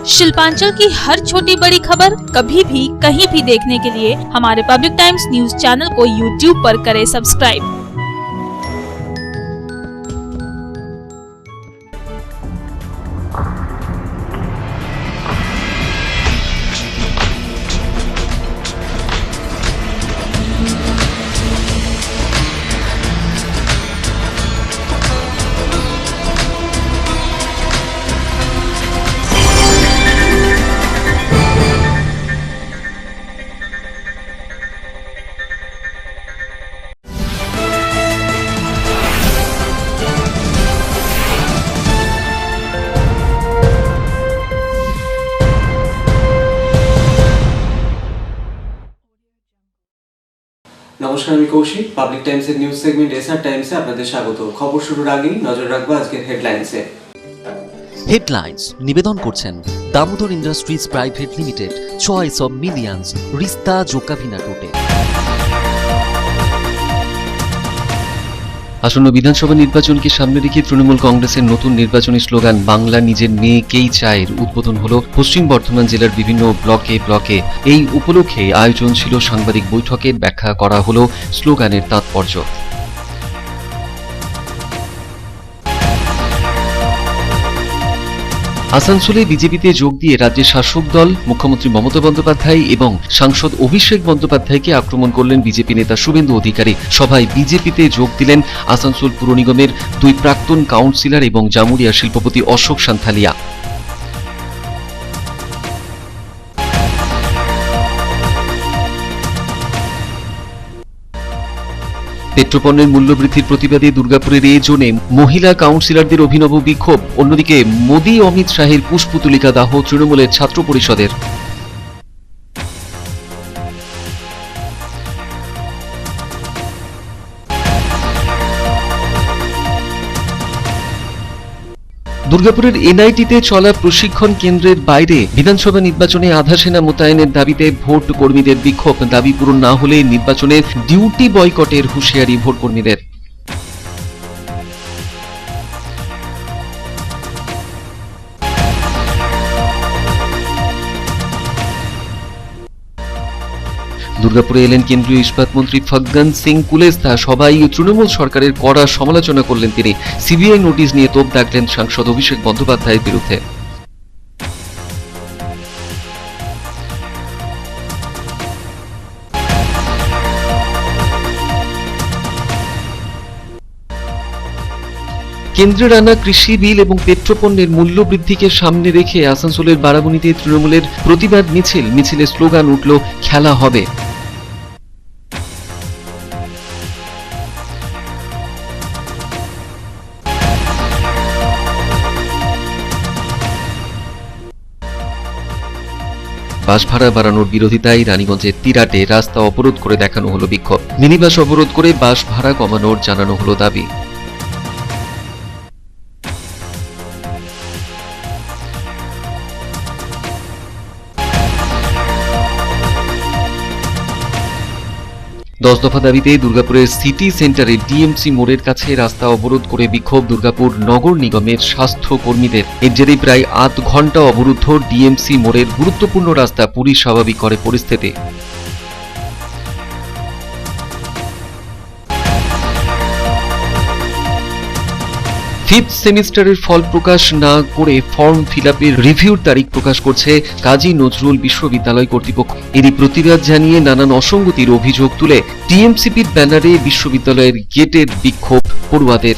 शिल्पांचल की हर छोटी बड़ी खबर कभी भी कहीं भी देखने के लिए हमारे पब्लिक टाइम्स न्यूज चैनल को यूट्यूब पर करें सब्सक्राइब। নমস্কার, আমি কৌশিক। পাবলিক টাইমসের নিউজ সেগমেন্ট এসআর টাইমসে আপনাদের স্বাগত। খবর শুরুর আগেই নজর রাখবো আজকের হেডলাইন্সে। হেডলাইন্স নিবেদন করছেন Damodar Industries Private Limited, choice of millions, রিস্তা জোকাভিনা টোটে। আসন্ন বিধানসভা নির্বাচনকে সামনে রেখে তৃণমূল কংগ্রেসের নতুন নির্বাচনী স্লোগান বাংলা নিজের মেয়েকেই চায়ের উদ্বোধন হলো পশ্চিম বর্ধমান জেলার বিভিন্ন ব্লকে। এই উপলক্ষে আয়োজন ছিল সাংবাদিক বৈঠকের, ব্যাখ্যা করা হলো স্লোগানের তাৎপর্য। আসানসোলে বিজেপিতে যোগ দিয়ে রাজ্যের শাসক দল মুখ্যমন্ত্রী মমতা বন্দ্যোপাধ্যায় এবং সাংসদ অভিষেক বন্দ্যোপাধ্যায়কে আক্রমণ করলেন বিজেপি নেতা শুভেন্দু অধিকারী। সভায় বিজেপিতে যোগ দিলেন আসানসোল পুর নিগমের 2 প্রাক্তন কাউন্সিলর এবং জামুরিয়া শিল্পপতি অশোক সান্থালিয়া। পেট্রোপণ্যের মূল্যবৃদ্ধির প্রতিবাদে দুর্গাপুরের এ জোনে মহিলা কাউন্সিলরদের অভিনব বিক্ষোভ। অন্যদিকে মোদি অমিত শাহের পুষ্পতুলিকা দাহ তৃণমূলের ছাত্র পরিষদের। দুর্গাপুরের এনআইটিতে চলা প্রশিক্ষণ কেন্দ্রের বাইরে বিধানসভা নির্বাচনে আধা সেনা মোতায়েনের দাবিতে ভোট কর্মীদের বিক্ষোভ। দাবি পূরণ না হলে নির্বাচনের ডিউটি বয়কটের হুঁশিয়ারি ভোট কর্মীদের। দুর্গাপুরে এলেন কেন্দ্রীয় ইস্পাত মন্ত্রী ফগ্গন সিং কুলেস্তা। সবাই তৃণমূল সরকারের কড়া সমালোচনা করলেন তিনি। সিবিআই নোটিশ নিয়ে তোপ দাগলেন সাংসদ অভিষেক বন্দ্যোপাধ্যায়ের বিরুদ্ধে। কেন্দ্রের আনা কৃষি বিল এবং পেট্রোপণ্যের মূল্য বৃদ্ধিকে সামনে রেখে আসানসোলের বারাবণীতে তৃণমূলের প্রতিবাদ মিছিলে স্লোগান উঠল, খেলা হবে। বাস ভাড়া বাড়ানোর বিরোধিতায় রানীগঞ্জের তিরাটে রাস্তা অবরোধ করে দেখানো হলো বিক্ষোভ। মিনিবাস অবরোধ করে বাস ভাড়া কমানোর জানানো হলো দাবি। দফা দাবিতে দুর্গাপুরের সিটি সেন্টারে ডিএমসি মোড়ের কাছে রাস্তা অবরোধ করে বিক্ষোভ দুর্গাপুর নগর নিগমের স্বাস্থ্য কর্মীদের। এর জেরে প্রায় আধ ঘন্টা অবরুদ্ধ ডিএমসি মোড়ের গুরুত্বপূর্ণ রাস্তা। পুলিশ স্বাভাবিক করে পরিস্থিতি। ফিফথ সেমিস্টারের ফল প্রকাশ না করে ফর্ম ফিলআপের রিভিউর তারিখ প্রকাশ করছে কাজী নজরুল বিশ্ববিদ্যালয় কর্তৃপক্ষ। এরই প্রতিবাদ জানিয়ে নানান অসঙ্গতির অভিযোগ তুলে টিএমসিপির ব্যানারে বিশ্ববিদ্যালয়ের গেটের বিক্ষোভ পড়ুয়াদের।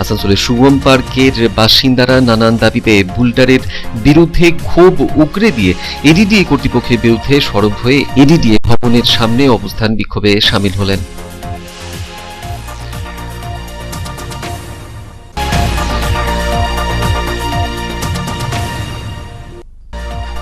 আসানসোলের সুগম পার্কের বাসিন্দারা নানান দাবিতে বুলটারের বিরুদ্ধে ক্ষোভ উগরে দিয়ে এডিডিএ কর্তৃপক্ষের বিরুদ্ধে সরব হয়ে এডিডিএ ভবনের সামনে অবস্থান বিক্ষোভে সামিল হলেন।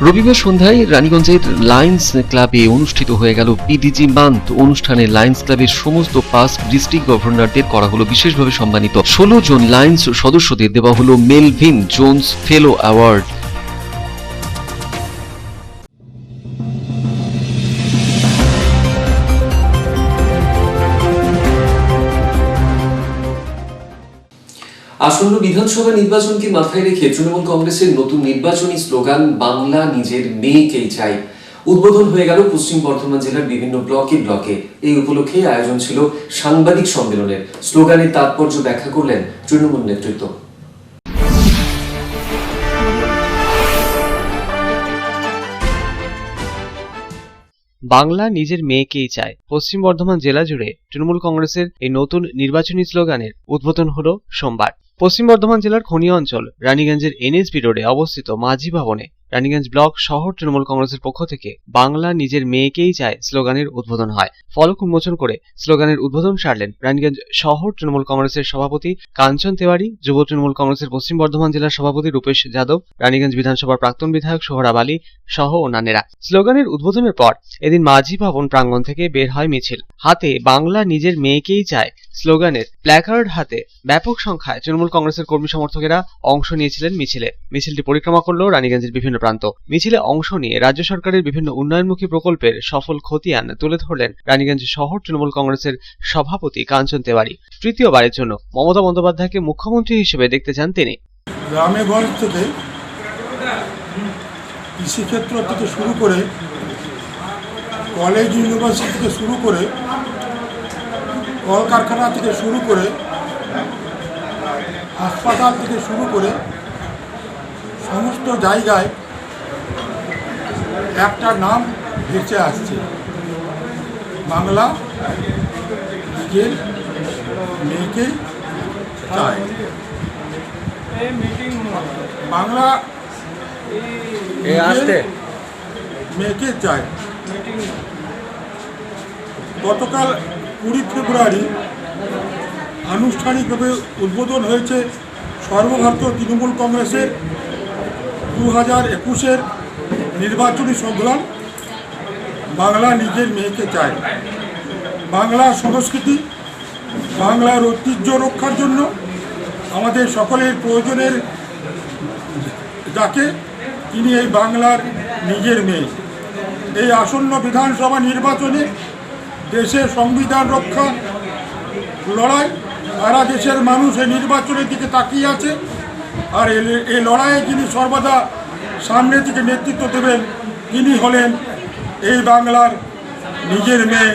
রবিবার সন্ধ্যায় রানীগঞ্জের লায়ন্স ক্লাবে অনুষ্ঠিত হয়ে গেল পিডিজি মান্থ অনুষ্ঠানে লায়ন্স ক্লাবের সমস্ত পাস্ট ডিস্ট্রিক্ট গভর্নরদের করা হলো বিশেষভাবে সম্মানিত। 16 জন লায়ন্স সদস্যদের দেওয়া হলো মেলভিন জোন্স ফেলো অ্যাওয়ার্ড। আসন্ন বিধানসভা নির্বাচনকে মাথায় রেখে তৃণমূল কংগ্রেসের নতুন নির্বাচনী স্লোগান বাংলা নিজের মেয়েকেই চাই উদ্বোধন হয়ে গেল পশ্চিম বর্ধমান জেলার বিভিন্ন ব্লকে ব্লকে। এই উপলক্ষে আয়োজন ছিল সাংবাদিক সম্মেলনের। স্লোগানের তাৎপর্য ব্যাখ্যা করলেন তৃণমূল নেতৃত্ব। বাংলা নিজের মেয়েকেই চায়। পশ্চিম বর্ধমান জেলা জুড়ে তৃণমূল কংগ্রেসের এই নতুন নির্বাচনী স্লোগানের উদ্বোধন হলো সোমবার। পশ্চিম বর্ধমান জেলার খনি অঞ্চল রানীগঞ্জের এনএসবি রোডে অবস্থিত মাঝি ভবনে রানীগঞ্জ ব্লক শহর তৃণমূল কংগ্রেসের পক্ষ থেকে বাংলা নিজের মেয়েকেই চায় স্লোগানের উদ্বোধন হয়। ফলক উন্মোচন করে স্লোগানের উদ্বোধন সারলেন রানীগঞ্জ শহর তৃণমূল কংগ্রেসের সভাপতি কাঞ্চন তেওয়ারি, যুব তৃণমূল কংগ্রেসের পশ্চিম বর্ধমান জেলার সভাপতি রূপেশ যাদব, রানীগঞ্জ বিধানসভার প্রাক্তন বিধায়ক সোহরাব আলী সহ অন্যান্যরা। স্লোগানের উদ্বোধনের পর এদিন মাঝি ভবন প্রাঙ্গণ থেকে বের হয় মিছিল। হাতে বাংলা নিজের মেয়েকেই চায় স্লোগানের প্ল্যাকার্ড হাতে ব্যাপক সংখ্যায় তৃণমূল কংগ্রেসের কর্মী সমর্থকেরা অংশ নিয়েছিলেন মিছিলে। মিছিলটি পরিক্রমা করল রানীগঞ্জের বিভিন্ন প্রান্ত। মিছিলে অংশ নিয়ে রাজ্য সরকারের বিভিন্ন উন্নয়নমুখী প্রকল্পের সফল খতিয়ান তুলে ধরলেন রানীগঞ্জ শহর তৃণমূল কংগ্রেসের সভাপতি কাঞ্চন তেওয়ারি। তৃতীয়বারের জন্য মমতা বন্দ্যোপাধ্যায়কে মুখ্যমন্ত্রী হিসেবে দেখতে চান তিনি। গ্রামে গঞ্জ থেকে কৃষিক্ষেত্র থেকে শুরু করে কলেজ ইউনিভার্সিটি থেকে শুরু করে কলকারখানা থেকে শুরু করে হাসপাতাল থেকে শুরু করে সমস্ত জায়গায় একটা নাম ভেসে আসছে, বাংলা নিজের মেয়েকে চায়। বাংলা মেয়েকে চায়। গতকাল 20 ফেব্রুয়ারি আনুষ্ঠানিকভাবে উদ্বোধন হয়েছে সর্বভারতীয় তৃণমূল কংগ্রেসের 2021-এর নির্বাচনী সংগ্রাম বাংলা নিজের মেয়েকে চায়। বাংলা সংস্কৃতি, বাংলার ঐতিহ্য রক্ষার জন্য আমাদের সকলের প্রয়োজনের যাকে তিনি এই বাংলার নিজের মেয়ে। এই আসন্ন বিধানসভা নির্বাচনে দেশের সংবিধান রক্ষা লড়াই, সারা দেশের মানুষ এই নির্বাচনের দিকে তাকিয়ে আছে। আর এই লড়াইয়ে যিনি সর্বদা সামনে থেকে নেতৃত্ব দেবেন তিনি হলেন এই বাংলার নিজের মেয়ে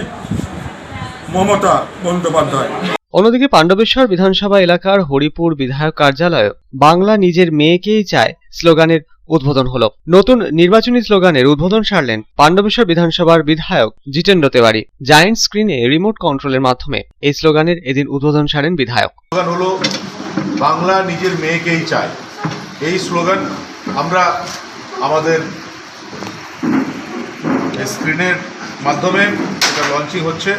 মমতা বন্দ্যোপাধ্যায়। অন্যদিকে পাণ্ডবেশ্বর বিধানসভা এলাকার হরিপুর বিধায়ক কার্যালয়ে বাংলা নিজের মেয়েকেই চায় স্লোগানের উদ্বোধন হলো। নতুন নির্বাচনী স্লোগানের উদ্বোধন সারলেন পাণ্ডবেশ্বর বিধানসভার বিধায়ক জিতেন্দ্র তেওয়ারি। জায়েন্ট স্ক্রিনে রিমোট কন্ট্রোলের মাধ্যমে এই স্লোগানের এদিন উদ্বোধন সারেন বিধায়ক। স্লোগান হলো বাংলা নিজের মেয়েকেই চায়। এই স্লোগান আমরা আমাদের স্ক্রিনের মাধ্যমে এটা লঞ্চিং হচ্ছে।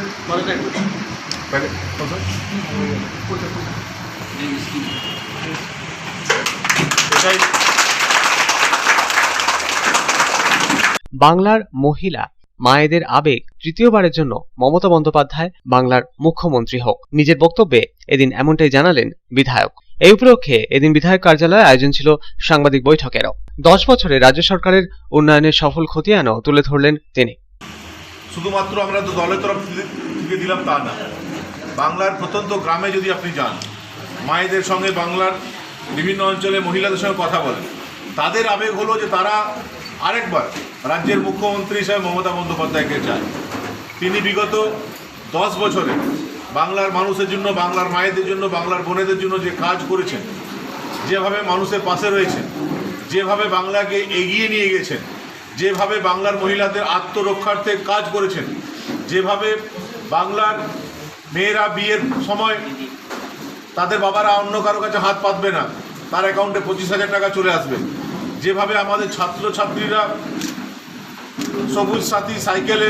বাংলার মহিলা মায়েদের আবেগ তৃতীয়বারের জন্য মমতা বন্দ্যোপাধ্যায় বাংলার মুখ্যমন্ত্রী হোক, নিজের বক্তব্যে এদিন এমনটাই জানালেন বিধায়ক। এই উপলক্ষে এদিন বিধায়ক কার্যালয়ে আয়োজন ছিল সাংবাদিক বৈঠকেরও। 10 বছরে রাজ্য সরকারের উন্নয়নের সফল খতিয়ানও তুলে ধরলেন তিনি। শুধুমাত্র আমরা তো দলের তরফ থেকে দিলাম তা না, বাংলার প্রত্যন্ত গ্রামে যদি আপনি যান, মায়েদের সঙ্গে বাংলার বিভিন্ন অঞ্চলে মহিলাদের সঙ্গে কথা বলেন, তাদের আবেগ হলো যে তারা আরেকবার রাজ্যের মুখ্যমন্ত্রী হিসেবে মমতা বন্দ্যোপাধ্যায়কে চায়। তিনি বিগত 10 বছরে বাংলার মানুষের জন্য, বাংলার মায়েদের জন্য, বাংলার বোনেদের জন্য যে কাজ করেছেন, যেভাবে মানুষের পাশে রয়েছেন, যেভাবে বাংলাকে এগিয়ে নিয়ে গেছেন, যেভাবে বাংলার মহিলাদের আত্মরক্ষার্থে কাজ করেছেন, যেভাবে বাংলার মেয়েরা বিয়ের সময় তাদের বাবারা অন্য কারো কাছে হাত পাতবে না, তার অ্যাকাউন্টে 25,000 টাকা চলে আসবে, যেভাবে আমাদের ছাত্রছাত্রীরা সবুজ সাথী সাইকেলে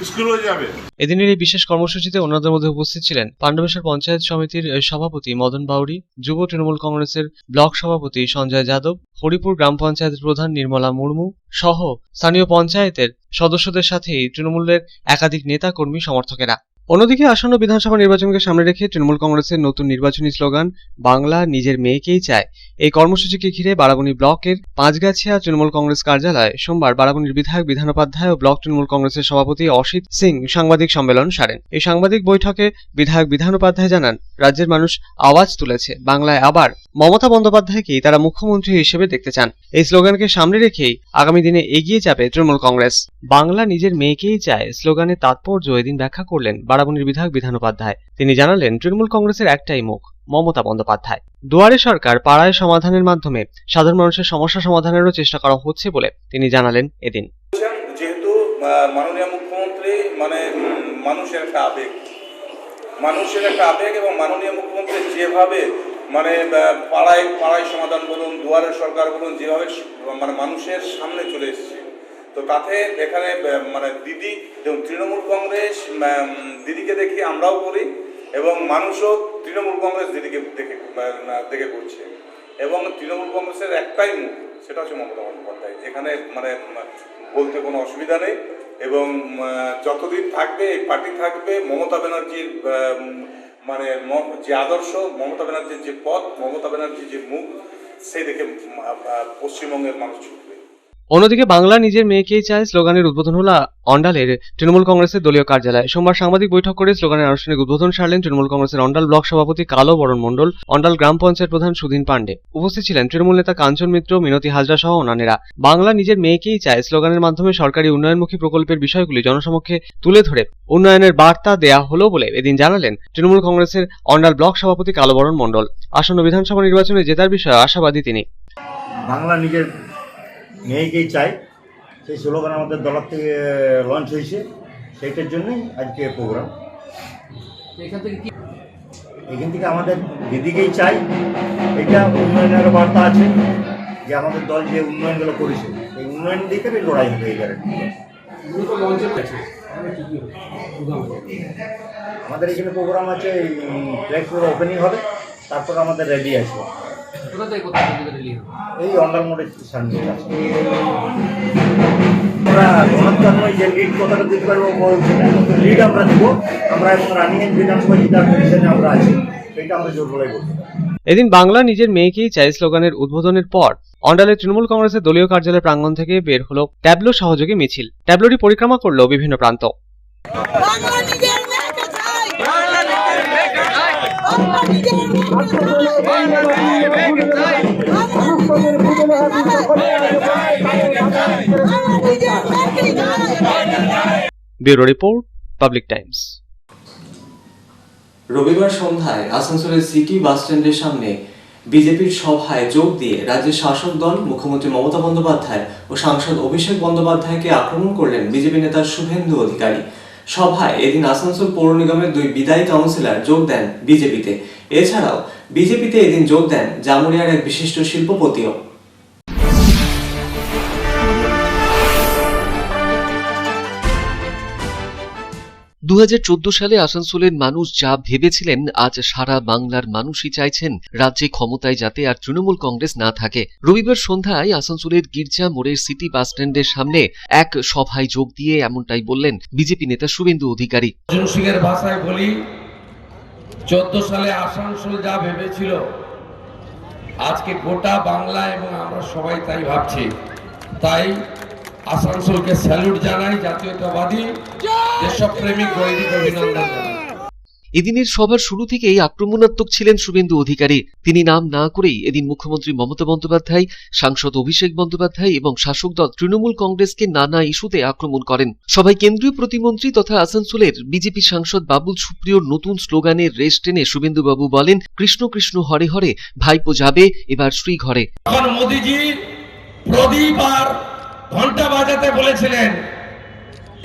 স্কুলে যাবে। এদিনের এই বিশেষ কর্মসূচিতে অন্যদের মধ্যে উপস্থিত ছিলেন পাণ্ডবেশ্বর পঞ্চায়েত সমিতির সভাপতি মদন বাউরি, যুব তৃণমূল কংগ্রেসের ব্লক সভাপতি সঞ্জয় যাদব, হরিপুর গ্রাম পঞ্চায়েতের প্রধান নির্মলা মুর্মু সহ স্থানীয় পঞ্চায়েতের সদস্যদের সাথেই তৃণমূলের একাধিক নেতা কর্মী সমর্থকেরা। অন্যদিকে আসন্ন বিধানসভা নির্বাচনকে সামনে রেখে তৃণমূল কংগ্রেসের নতুন নির্বাচনী স্লোগান বাংলা নিজের মেয়েকেই চায় এই কর্মসূচিকে ঘিরে বারাবণী ব্লকের পাঁচগাছিয়া তৃণমূল কংগ্রেস কার্যালয়ে সোমবার বারাবণীর বিধায়ক বিধান উপাধ্যায় ও ব্লক তৃণমূল কংগ্রেসের সভাপতি অসিত সিং সাংবাদিক সম্মেলন সারেন। এই সাংবাদিক বৈঠকে বিধায়ক বিধান উপাধ্যায় জানান, রাজ্যের মানুষ আওয়াজ তুলেছে, বাংলায় আবার মমতা বন্দ্যোপাধ্যায়কেই তারা মুখ্যমন্ত্রী হিসেবে দেখতে চান। এই স্লোগানকে সামনে রেখেই আগামী দিনে এগিয়ে যাবে তৃণমূল কংগ্রেস। বাংলা নিজের মেয়েকেই চায় স্লোগানের তাৎপর্য এদিন ব্যাখ্যা করলেন বারাবণীর বিধায়ক বিধান উপাধ্যায়। তিনি জানালেন, তৃণমূল কংগ্রেসের একটাই মুখ, মমতা বন্দ্যোপাধ্যায়। দুয়ারে সরকার পাড়ায় সমাধানের মাধ্যমে সাধারণ মানুষের সমস্যা সমাধানেরও চেষ্টা করা হচ্ছে বলে তিনি জানালেন এদিন। যেহেতু মাননীয় মুখ্যমন্ত্রী মানুষের একটা আবেগ এবং মাননীয় মুখ্যমন্ত্রী যেভাবে পাড়ায় পাড়ায় সমাধান বলুন, দুয়ারের সরকার বলুন, যেভাবে মানুষের সামনে চলে এসেছে, তো তাতে এখানে দিদি যেমন তৃণমূল কংগ্রেস দিদিকে দেখি আমরাও করি এবং মানুষও তৃণমূল কংগ্রেস দিদিকে দেখে করছে এবং তৃণমূল কংগ্রেসের একটাই মুখ, সেটা হচ্ছে মমতা বন্দ্যোপাধ্যায়। এখানে বলতে কোনো অসুবিধা নেই এবং যতদিন থাকবে এই পার্টি থাকবে, মমতা ব্যানার্জির যে আদর্শ, মমতা ব্যানার্জির যে পথ, মমতা ব্যানার্জির যে মুখ, সেই দেখে পশ্চিমবঙ্গের মানুষ ছুটবে। অন্যদিকে বাংলা নিজের মেয়েকেই চায় স্লোগানের উদ্বোধন হলো অন্ডালের তৃণমূল কংগ্রেসের দলীয় কার্যালয়ে। সোমবার সাংবাদিক বৈঠক করে স্লোগানের আনুষ্ঠানিক উদ্বোধন সারলেন তৃণমূল কংগ্রেসের অন্ডাল ব্লক সভাপতি কালো বরণ মণ্ডল, অন্ডাল গ্রাম পঞ্চায়েত প্রধান সুধীন পাণ্ডে। উপস্থিত ছিলেন তৃণমূল নেতা কাঞ্চন মিত্র, মিনতি হাজরা সহ অন্যান্যরা। বাংলা নিজের মেয়েকেই চায় স্লোগানের মাধ্যমে সরকারি উন্নয়নমুখী প্রকল্পের বিষয়গুলি জনসমক্ষে তুলে ধরে উন্নয়নের বার্তা দেয়া হলো বলে এদিন জানালেন তৃণমূল কংগ্রেসের অন্ডাল ব্লক সভাপতি কালো বরণ মণ্ডল। আসন্ন বিধানসভা নির্বাচনে জেতার বিষয়ে আশাবাদী তিনি। বাংলা নিজের মেয়েকেই চাই, সেই স্লোগান আমাদের দলের থেকে লঞ্চ হয়েছে, সেইটার জন্যই আজকে প্রোগ্রাম। এখান থেকে আমাদের দিদিকেই চাই, এটা উন্নয়নের বার্তা আছে যে আমাদের দল যে উন্নয়নগুলো করেছে এই উন্নয়ন দিকে লড়াই হবে। এখানে আমাদের এখানে প্রোগ্রাম আছে, ফ্ল্যাগ ফ্লোর ওপেনিং হবে, তারপর আমাদের রেডি আছে এই অন্ডাল মোড়ের সামনে। আমরা গণতন্ত্রময় যে লিড কথাটা দিতে পারবো, লিড আমরা দেবো, আমরা এবং রানিগঞ্জ বিধানসভা জেতার পজিশনে আমরা আছি, সেটা আমরা জোর গলায় বলতে পারি। এদিন বাংলা নিজের মেয়েকেই চাই স্লোগানের উদ্বোধনের পর অন্ডালের তৃণমূল কংগ্রেসের দলীয় কার্যালয় প্রাঙ্গণ থেকে বের হলো ট্যাবলো সহযোগী মিছিল। ট্যাবলোটি পরিক্রমা করলো বিভিন্ন প্রান্ত। Bureau report, Public Times. রবিবার সন্ধ্যায় আসানসোলের সিটি বাস স্ট্যান্ডের সামনে বিজেপির সভায় যোগ দিয়ে রাজ্যের শাসক দল মুখ্যমন্ত্রী মমতা বন্দ্যোপাধ্যায় ও সাংসদ অভিষেক বন্দ্যোপাধ্যায়কে আক্রমণ করলেন বিজেপি নেতা শুভেন্দু অধিকারী। সভায় এদিন আসানসোল পৌর নিগমের 2 বিদায়ী কাউন্সিলর যোগ দেন বিজেপিতে। এছাড়াও বিজেপিতে এদিন যোগ দেন জামুরিয়ার এক বিশিষ্ট শিল্পপতিও। 2014 সালে আসানসোলের মানুষ যা ভেবেছিলেন, আজ সারা বাংলার মানুষই চাইছেন রাজ্যে ক্ষমতায় যাতে আর তৃণমূল কংগ্রেস না থাকে। রবিবার সন্ধ্যায় আসানসোলের গির্জা মোড়ের সিটি বাস স্ট্যান্ডের সামনে এক সভায় যোগ দিয়ে এমনটাই বললেন বিজেপি নেতা শুভেন্দু অধিকারী। অর্জুন সিংয়ের ভাষায় বলি, 14 সালে আসানসোল যা ভেবেছিল আজকে গোটা বাংলা এবং আমরা সবাই তাই ভাবছি। তাই আসানসোলকে স্যালুট জানাই, জাতীয়তাবাদী দেশপ্রেমিক গৈরিক অভিনন্দন জানাই। এদিনের সভার শুরু থেকেই আক্রমণাত্মক ছিলেন শুভেন্দু অধিকারী। তিনি নাম না করেই এদিন মুখ্যমন্ত্রী মমতা বন্দ্যোপাধ্যায়, সাংসদ অভিষেক বন্দ্যোপাধ্যায় এবং শাসক দল তৃণমূল কংগ্রেসকে নানা ইস্যুতে আক্রমণ করেন। সভায় কেন্দ্রীয় প্রতিমন্ত্রী তথা আসানসোলের বিজেপি সাংসদ বাবুল সুপ্রিয়র নতুন স্লোগানের রেশ টেনে শুভেন্দুবাবু বলেন, কৃষ্ণ কৃষ্ণ হরে হরে, ভাইপো যাবে এবার শ্রী ঘরে। তখন মোদিজি প্রদীপ আর ঘন্টা বাজাতে বলেছিলেন,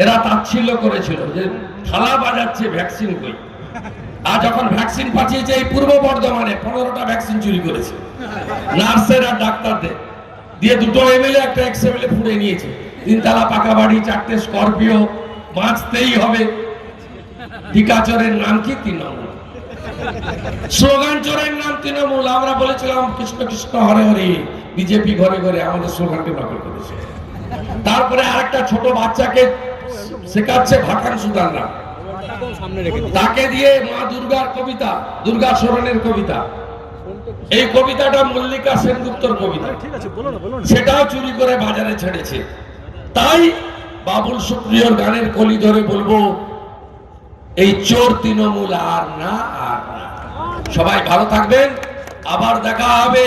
এরা তাচ্ছিল্য করেছিল যে থালা বাজাচ্ছে, ভ্যাকসিন কই। আর যখন ভ্যাকসিন পাঠিয়েছে এই পূর্ব বর্ধমানে 15টা ভ্যাকসিন চুরি করেছে নার্সের আর ডাক্তারদের দিয়ে, 2 এমএলএ একটা এক্স এমএলএ ফুড়ে নিয়েছে। 3 তলা পাকা বাড়ি, 4টে স্করপিও, বাঁচতেই হবে। টিকাচরের নাম কি? তৃণমূল। স্লোগান চোরের নাম তৃণমূল। আমরা বলেছিলাম কৃষ্ণ কৃষ্ণ হরে হরে, বিজেপি ঘরে ঘরে আমাদের স্লোগানকে নকল করেছে। তারপরে আরেকটা ছোট বাচ্চাকে শেখাচ্ছে ভাকান সুদার নাম, তাকে দিয়ে মা দুর্গার কবিতা, দুর্গা শরণের কবিতা, এই কবিতাটা মল্লিকা সেনগুপ্তর কবিতা, সেটাও চুরি করে বাজারে ছেড়েছে। তাই বাবুল সুপ্রিয়র গানের কলি ধরে বলবো, এই চোর তৃণমূল আর না, আর না। সবাই ভালো থাকবেন, আবার দেখা হবে।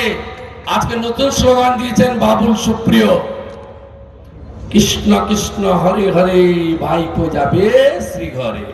আজকে নতুন স্লোগান দিয়েছেন বাবুল সুপ্রিয়, কৃষ্ণ কৃষ্ণ হরে হরে, ভাইপো যাবে শ্রীঘরে।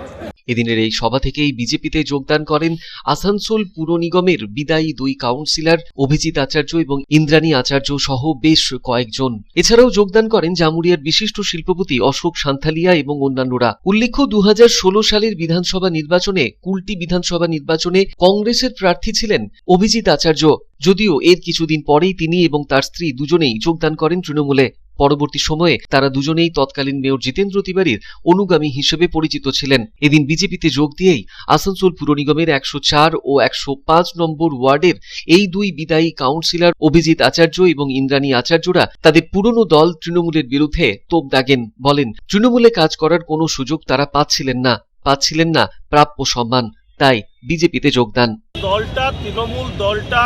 এদিনের এই সভা থেকেই বিজেপিতে যোগদান করেন আসানসোল পুর নিগমের বিদায়ী 2 কাউন্সিলর অভিজিৎ আচার্য এবং ইন্দ্রাণী আচার্য সহ বেশ কয়েকজন। এছাড়াও যোগদান করেন জামুরিয়ার বিশিষ্ট শিল্পপতি অশোক সান্থালিয়া এবং অন্যান্যরা। উল্লেখ্য 2016 সালের বিধানসভা নির্বাচনে কুলটি বিধানসভা নির্বাচনে কংগ্রেসের প্রার্থী ছিলেন অভিজিৎ আচার্য, যদিও এর কিছুদিন পরেই তিনি এবং তার স্ত্রী দুজনেই যোগদান করেন তৃণমূলে। পরবর্তী সময়ে তারা দুজনেই তৎকালীন মেয়র জিতেন্দ্র তিওয়ারির অনুগামী হিসেবে পরিচিত ছিলেন। এদিন বিজেপিতে যোগ দিয়েই আসানসোল পুর নিগমের 104 ও 105 নম্বর ওয়ার্ডের এই 2 বিদায়ী কাউন্সিলর অভিজিৎ আচার্য এবং ইন্দ্রাণী আচার্যরা তাদের পুরনো দল তৃণমূলের বিরুদ্ধে তোপ দাগেন। বলেন, তৃণমূলে কাজ করার কোনো সুযোগ তারা পাচ্ছিলেন না প্রাপ্য সম্মান, তাই বিজেপিতে যোগদান। দলটা তৃণমূল দলটা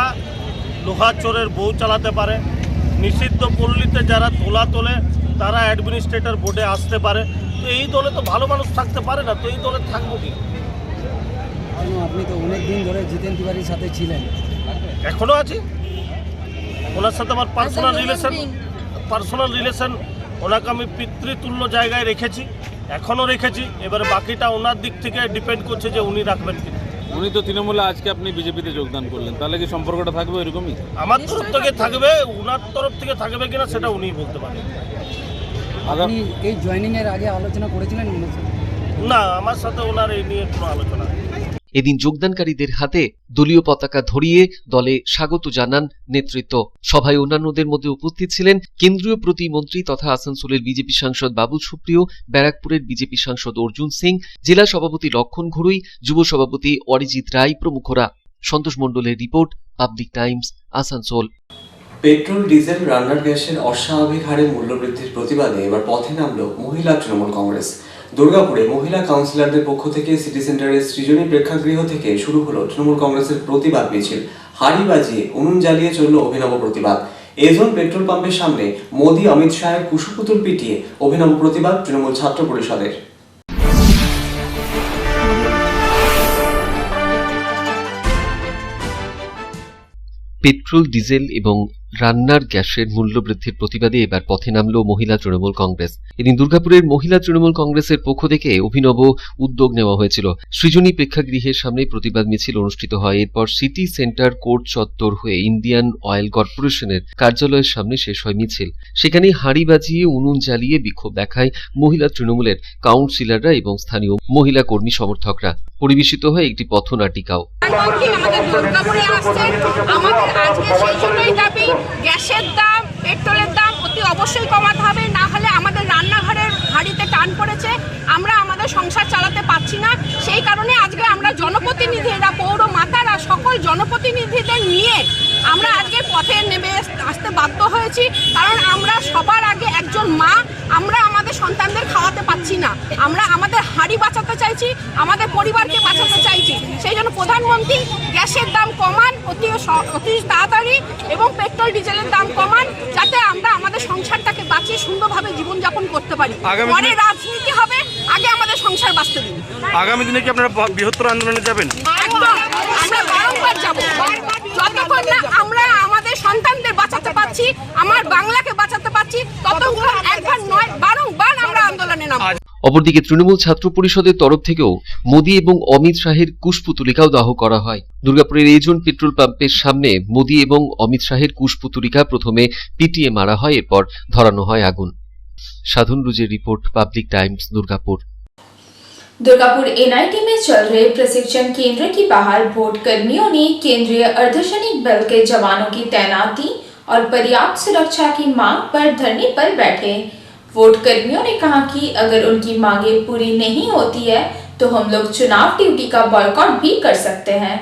লোহা চোরের বউ চালাতে পারে, নিষিদ্ধ পল্লীতে যারা তোলে তারা অ্যাডমিনিস্ট্রেটর বোর্ডে আসতে পারে। তো এই দলে তো ভালো মানুষ থাকতে পারে না, তো এই দলে থাকবো কি? আপনি তো অনেক দিন ধরে জিতেন তিওয়ারির সাথে ছিলেন, এখনো আছি ওনার সাথে। আমার পার্সোনাল রিলেশন, ওনাকে আমি পিতৃতুল্য জায়গায় রেখেছি, এখনো রেখেছি। এবারে বাকিটা ওনার দিক থেকে ডিপেন্ড করছে যে উনি রাখবেন কিনা। উনি তো তৃণমূলে, আজকে আপনি বিজেপিতে যোগদান করলেন, তাহলে কি সম্পর্কটা থাকবে এরকমই? আমার তরফ থেকে থাকবে, ওনার তরফ থেকে থাকবে কিনা সেটা উনিই বলতে পারেন। আপনি এই জয়েনিং এর আগে আলোচনা করেছিলেন? না, আমার সাথে ওনার এই নিয়ে কোনো আলোচনা নেই। এদিন যোগদানকারীদের হাতে দলীয় পতাকা ধরিয়ে দলে স্বাগত জানান নেতৃত্ব। সভায় অন্যান্যদের মধ্যে উপস্থিত ছিলেন কেন্দ্রীয় প্রতিমন্ত্রী তথা আসানসোলের বিজেপি সাংসদ বাবুল সুপ্রিয়, ব্যারাকপুরের বিজেপি সাংসদ অর্জুন সিং, জেলা সভাপতি লক্ষণ ঘড়ুই, যুব সভাপতি অরিজিৎ রায় প্রমুখরা। সন্তোষ মণ্ডলের report, Public Times, Asansol. Petrol, diesel, রান্নার গ্যাসের অস্বাভাবিক হারে মূল্যবৃদ্ধির প্রতিবাদে এবার পথে নামল মহিলা তৃণমূল কংগ্রেস। দুর্গাপুরে মহিলা কাউন্সিলরদের পক্ষ থেকে সিটি সেন্টারের সৃজনী প্রেক্ষাগৃহ থেকে শুরু হলো তৃণমূল কংগ্রেসের প্রতিবাদ মিছিল। হাড়ি বাজিয়ে উনুন জ্বালিয়ে চলল অভিনব প্রতিবাদ। এজন পেট্রোল পাম্পের সামনে মোদি অমিত শাহের কুশপুতুল পিটিয়ে অভিনব প্রতিবাদ তৃণমূল ছাত্র পরিষদের। পেট্রোল, ডিজেল এবং রান্নার গ্যাসের মূল্যবৃদ্ধির প্রতিবাদে এবার পথে নামল মহিলা তৃণমূল কংগ্রেস। এদিন দুর্গাপুরের মহিলা তৃণমূল কংগ্রেসের পক্ষ থেকে অভিনব উদ্যোগ নেওয়া হয়েছিল। সৃজনী প্রেক্ষাগৃহের সামনে প্রতিবাদ মিছিল অনুষ্ঠিত হয়। এরপর সিটি সেন্টার কোর্ট চত্বর হয়ে ইন্ডিয়ান অয়েল কর্পোরেশনের কার্যালয়ের সামনে শেষ হয় মিছিল। সেখানে হাঁড়ি বাজিয়ে উনুন জ্বালিয়ে বিক্ষোভ দেখায় মহিলা তৃণমূলের কাউন্সিলররা এবং স্থানীয় মহিলা কর্মী সমর্থকরা। পরিবেশিত হয় একটি পথনাটিকাও। গ্যাসের দাম, পেট্রোলের দাম অতি অবশ্যই কমাতে হবে, না হলে আমাদের রান্নাঘরের হাঁড়িতে টান পড়েছে, আমরা আমাদের সংসার চালাতে পারছি না। সেই কারণে আজকে আমরা জনপ্রতিনিধিরা, পৌর মাতারা, সকল জনপ্রতিনিধিদের নিয়ে আমরা আজকে পথে নেমে আসতে বাধ্য হয়েছি। কারণ আমরা সবার আগে একজন মা, আমরা আমাদের সন্তানদের খাওয়াতে পারছি না, আমরা আমাদের হাঁড়ি বাঁচাতে চাইছি, আমাদের পরিবারকে বাঁচাতে চাইছি। সেই জন্য প্রধানমন্ত্রী গ্যাসের দাম কমান অতি তাড়াতাড়ি এবং পেট্রোল ডিজেলের দাম কমান, যাতে আমরা আমাদের সংসারটাকে বাঁচিয়ে সুন্দরভাবে জীবনযাপন করতে পারি। পরে রাজনীতি হবে, আগে আমাদের সংসার বাঁচতে দিন। আগামী দিনে কি আপনারা বৃহত্তর আন্দোলনে যাবেন? একদম, আমরা বারংবার যাব, যতক্ষণ না আমরা আমাদের সন্তানদের বাঁচাতে পারছি, আমার বাংলাকে বাঁচাতে পারছি, ততক্ষণ একবার নয় বারংবার আমরা আন্দোলনে নামব। অপরদিকে তৃণমূল ছাত্র পরিষদের তরফ থেকেও মোদি এবং অমিত শাহের কুশপুতুলিকাও দাহ করা হয়। দুর্গাপুরের এজন পেট্রোল পাম্পের সামনে মোদি এবং অমিত শাহের কুশপুতুলিকা প্রথমে পিটিয়ে মারা হয়, এরপর ধরানো হয় আগুন। সাধন রুজের report, Public Times, Durgapur. Durgapur NIT में चल रहे प्रशिक्षण केंद्र के बाहर वोट कर्मियों ने केंद्रीय अर्धसैनिक बल के जवानों की तैनाती और पर्याप्त सुरक्षा की मांग पर धरने पर बैठे। वोट कर्मियों ने कहा कि अगर उनकी मांगें पूरी नहीं होती है तो हम लोग चुनाव ड्यूटी का बॉयकॉट भी कर सकते हैं।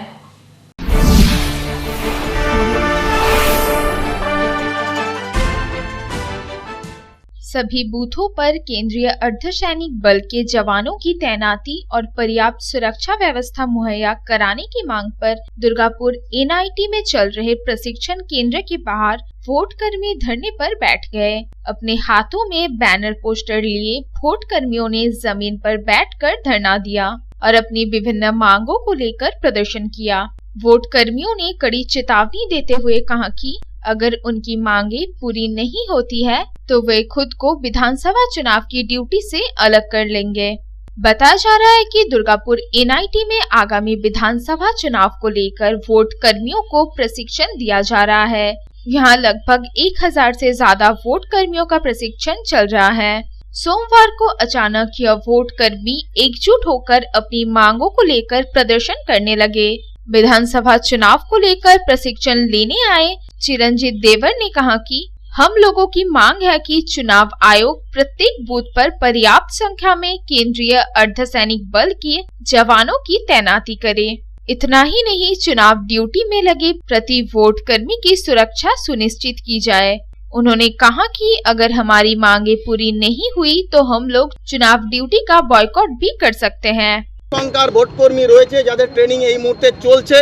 सभी बूथों पर केंद्रीय अर्धसैनिक बल के जवानों की तैनाती और पर्याप्त सुरक्षा व्यवस्था मुहैया कराने की मांग पर दुर्गापुर एनआईटी में चल रहे प्रशिक्षण केंद्र के बाहर वोट कर्मी धरने पर बैठ गए। अपने हाथों में बैनर पोस्टर लिए वोट कर्मियों ने जमीन पर बैठकर धरना दिया और अपनी विभिन्न मांगों को लेकर प्रदर्शन किया। वोट कर्मियों ने कड़ी चेतावनी देते हुए कहा कि अगर उनकी मांगे पूरी नहीं होती है तो वे खुद को विधानसभा चुनाव की ड्यूटी से अलग कर लेंगे। बताया जा रहा है कि दुर्गापुर एनआईटी में आगामी विधानसभा चुनाव को लेकर वोट कर्मियों को प्रशिक्षण दिया जा रहा है। यहाँ लगभग 1000 से ज्यादा वोट कर्मियों का प्रशिक्षण चल रहा है। सोमवार को अचानक यह वोट कर्मी एकजुट होकर अपनी मांगों को लेकर प्रदर्शन करने लगे। विधानसभा चुनाव को लेकर प्रशिक्षण लेने आए चिरंजीत देवर ने कहा कि हम लोगों की मांग है कि चुनाव आयोग प्रत्येक बूथ पर पर्याप्त संख्या में केंद्रीय अर्धसैनिक बल के जवानों की तैनाती करे। इतना ही नहीं, चुनाव ड्यूटी में लगे प्रति वोट कर्मी की सुरक्षा सुनिश्चित की जाए। उन्होंने कहा कि अगर हमारी मांगे पूरी नहीं हुई तो हम लोग चुनाव ड्यूटी का बॉयकॉट भी कर सकते हैं। সংখ্যার ভোট কর্মী রয়েছে যাদের ট্রেনিং এই মুহূর্তে চলছে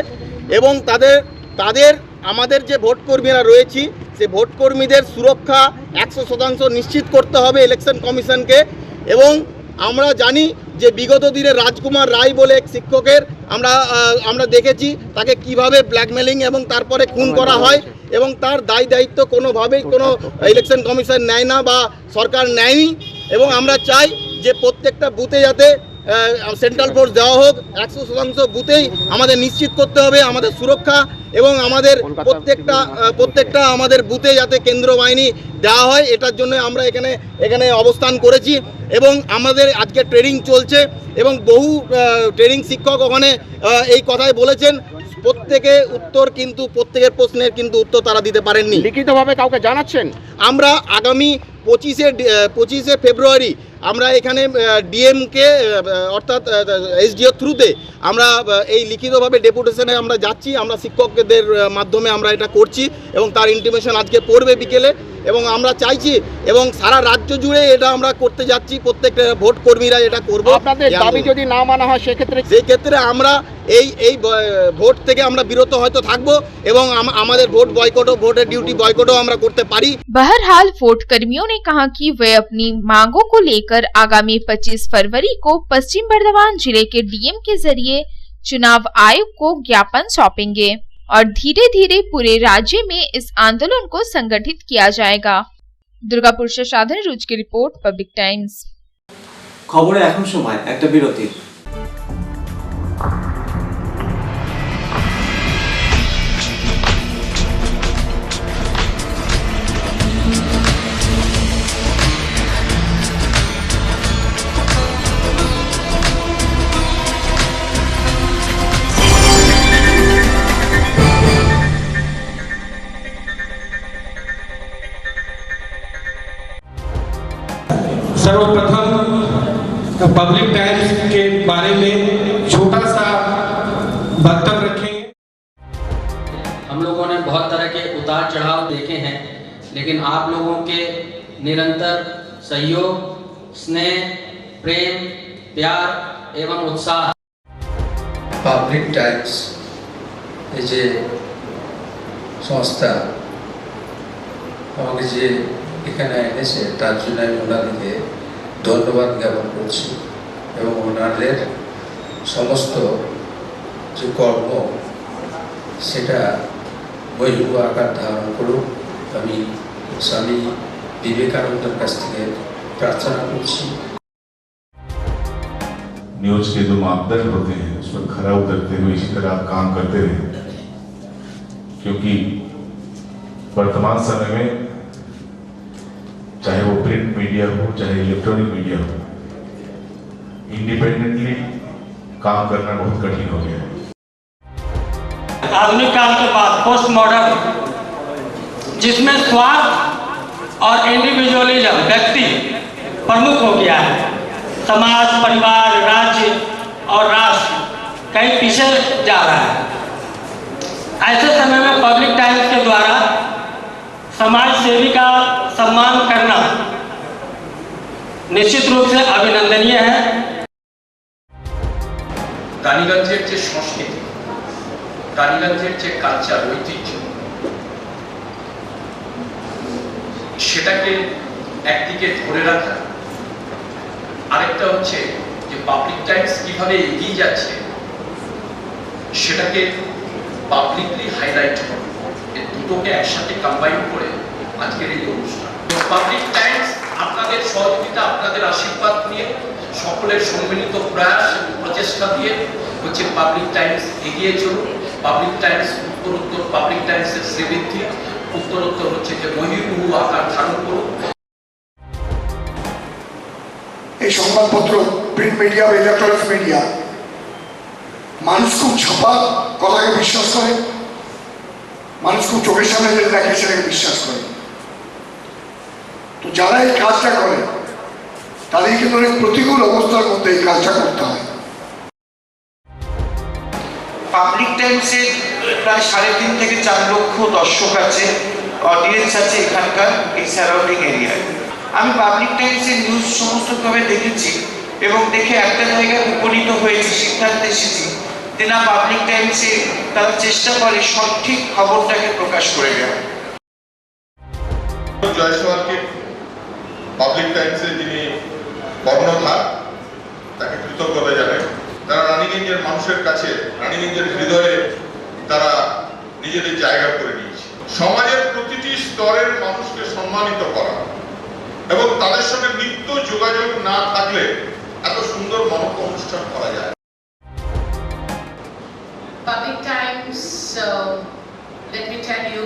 এবং তাদের আমাদের যে ভোট কর্মীরা রয়েছি সেই ভোট কর্মীদের সুরক্ষা 100% নিশ্চিত করতে হবে ইলেকশন কমিশনকে। এবং আমরা জানি যে বিগত দিনে রাজকুমার রায় বলে এক শিক্ষকের আমরা দেখেছি তাকে কিভাবে ব্ল্যাকমেলিং এবং তারপরে খুন করা হয় এবং তার দায় দায়িত্ব কোনোভাবেই কোনো ইলেকশন কমিশন নেয় না বা সরকার নেয়নি। এবং আমরা চাই যে প্রত্যেকটা বুথে যাতে সেন্ট্রাল ফোর্স দেওয়া হোক। 100% বুথেই আমাদের নিশ্চিত করতে হবে আমাদের সুরক্ষা এবং আমাদের প্রত্যেকটা আমাদের বুথে যাতে কেন্দ্র বাহিনী দেওয়া হয়, এটার জন্য আমরা এখানে অবস্থান করেছি। এবং আমাদের আজকে ট্রেনিং চলছে এবং বহু ট্রেনিং শিক্ষক ওখানে এই কথাই বলেছেন। প্রত্যেকের প্রশ্নের কিন্তু উত্তর তারা দিতে পারেননি। লিখিতভাবে কাউকে জানাচ্ছেন? আমরা আগামী 25শে ফেব্রুয়ারি আমরা এখানে ডিএমকে অর্থাৎ এসডিও থ্রুতে আমরা এই লিখিতভাবে ডেপুটেশনে আমরা যাচ্ছি। আমরা শিক্ষকদের মাধ্যমে আমরা এটা করছি এবং তার ইন্টিমেশন আজকে পড়বে বিকেলে। এবং আমরা চাইছি এবং সারা রাজ্য জুড়ে এটা আমরা করতে যাচ্ছি, প্রত্যেকটা ভোট কর্মীরা এটা করব। আপনাদের দাবি যদি না মানা হয় সেক্ষেত্রে আমরা এই ভোট থেকে আমরা বিরত হয়তো থাকবো এবং আমাদের ভোট বয়কটও ভোটের ডিউটি বয়कटও আমরা করতে পারি। बहरहाल वोट कर्मियों ने कहा कि वे अपनी मांगों को लेकर आगामी 25 फरवरी को पश्चिम बर्धमान जिले के डीएम के जरिए चुनाव आयोग को ज्ञापन सौंपेंगे और धीरे धीरे पूरे राज्य में इस आंदोलन को संगठित किया जाएगा। दुर्गापुर से साधन रुच की रिपोर्ट, पब्लिक टाइम्स। খবরে এখন সময় একটা বিরতি। सर्वप्रथम पब्लिक टाइम्स के बारे में छोटा सा वक्तव्य रखेंगे। हम लोगों ने बहुत तरह के उतार चढ़ाव देखे हैं, लेकिन आप लोगों के निरंतर सहयोग, स्नेह, प्रेम, प्यार एवं उत्साह পাবলিক টাইমস এই যে সংস্থা আমাকে যে এখানে এনেছে তার জন্য আমি ওনাদেরকে ধন্যবাদ জ্ঞাপন করছি এবং ওনাদের সমস্ত যে কর্ম সেটা বৈভব আকার ধারণ করুক আমি স্বামী বিবেকানন্দের কাছ থেকে प्रार्थना করছি। न्यूज के जो मापदंड होते हैं उस पर खरा उतरते हुए इसी तरह आप काम करते रहे, क्योंकि वर्तमान समय में चाहे वो प्रिंट मीडिया हो चाहे इलेक्ट्रॉनिक मीडिया हो, इंडिपेंडेंटली काम करना बहुत कठिन हो गया है। आधुनिक काल के बाद पोस्ट मॉडर्न, जिसमें स्वार्थ और इंडिविजुअलिज्म व्यक्ति प्रमुख हो गया है, समाज, परिवार, राज्य और राष्ट्र कहीं पीछे जा रहा है। ऐसे समय में पब्लिक टाइम्स के द्वारा समाज सेवी का सम्मान करना निश्चित रूप से अभिनंदनीय है। রানীগঞ্জের যে সংস্কৃতি, রানীগঞ্জের যে কালচার, ঐতিহ্য, সেটাকে একদিকে ধরে রাখা, আরেকটা হচ্ছে যে পাবলিক টাইমস কিভাবে এগিয়ে যাচ্ছে সেটাকে পাবলিকলি হাইলাইট করা, এই দুটোকে একসাথে কম্বাইন করে আজকের এই অনুষ্ঠান। পাবলিক টাইমস আপনাদের সহযোগিতা, আপনাদের আশীর্বাদ নিয়ে, সকলের সম্মিলিত প্রয়াস এবং প্রচেষ্টা দিয়ে হচ্ছে পাবলিক টাইমস এগিয়ে চলুন। পাবলিক টাইমস উত্তরোত্তর, পাবলিক টাইমসের শ্রীবৃদ্ধি উত্তরোত্তর হচ্ছে যে বহির্মুখ আকার ধারণ করুন। এই সংবাদপত্র, প্রিন্ট মিডিয়া বা ইলেকট্রনিক্স মিডিয়া, মানুষ খুব ছাপা কথাকে বিশ্বাস করে, মানুষ খুব চোখের সামনে যেটা দেখে সেটাকে বিশ্বাস করে। তো যারা এই কাজটা করে তাদের কিন্তু অনেক প্রতিকূল অবস্থার মধ্যে এই কাজটা করতে হয়। পাবলিক টাইমসে প্রায় 3.5 থেকে 4 লক্ষ দর্শক আছে, অডিয়েন্স আছে এখানকার এই সারাউন্ডিং এরিয়ায়। আমি পাবলিক টাইমসের নিউজ সমস্তভাবে দেখেছি এবং দেখে একটা জায়গায় উপনীত হয়েছি, সিদ্ধান্তে এসেছি যে না, পাবলিক টাইমসে তারা চেষ্টা করে সঠিক খবরটাকে প্রকাশ করে দেওয়া। জয়সওয়ালকে পাবলিক টাইমসে যিনি কর্ণধার, তাকে কৃতজ্ঞতা জানাই। তারা রানীগঞ্জের মানুষের কাছে, রানীগঞ্জের হৃদয়ে তারা নিজেদের জায়গা করে নিয়েছে। সমাজের প্রতিটি স্তরের মানুষকে সম্মানিত করা এবং তাদের সঙ্গে নিত্য যোগাযোগ না থাকলে এত সুন্দর মানব অনুষ্ঠান করা যায়। Public Times, let me tell you,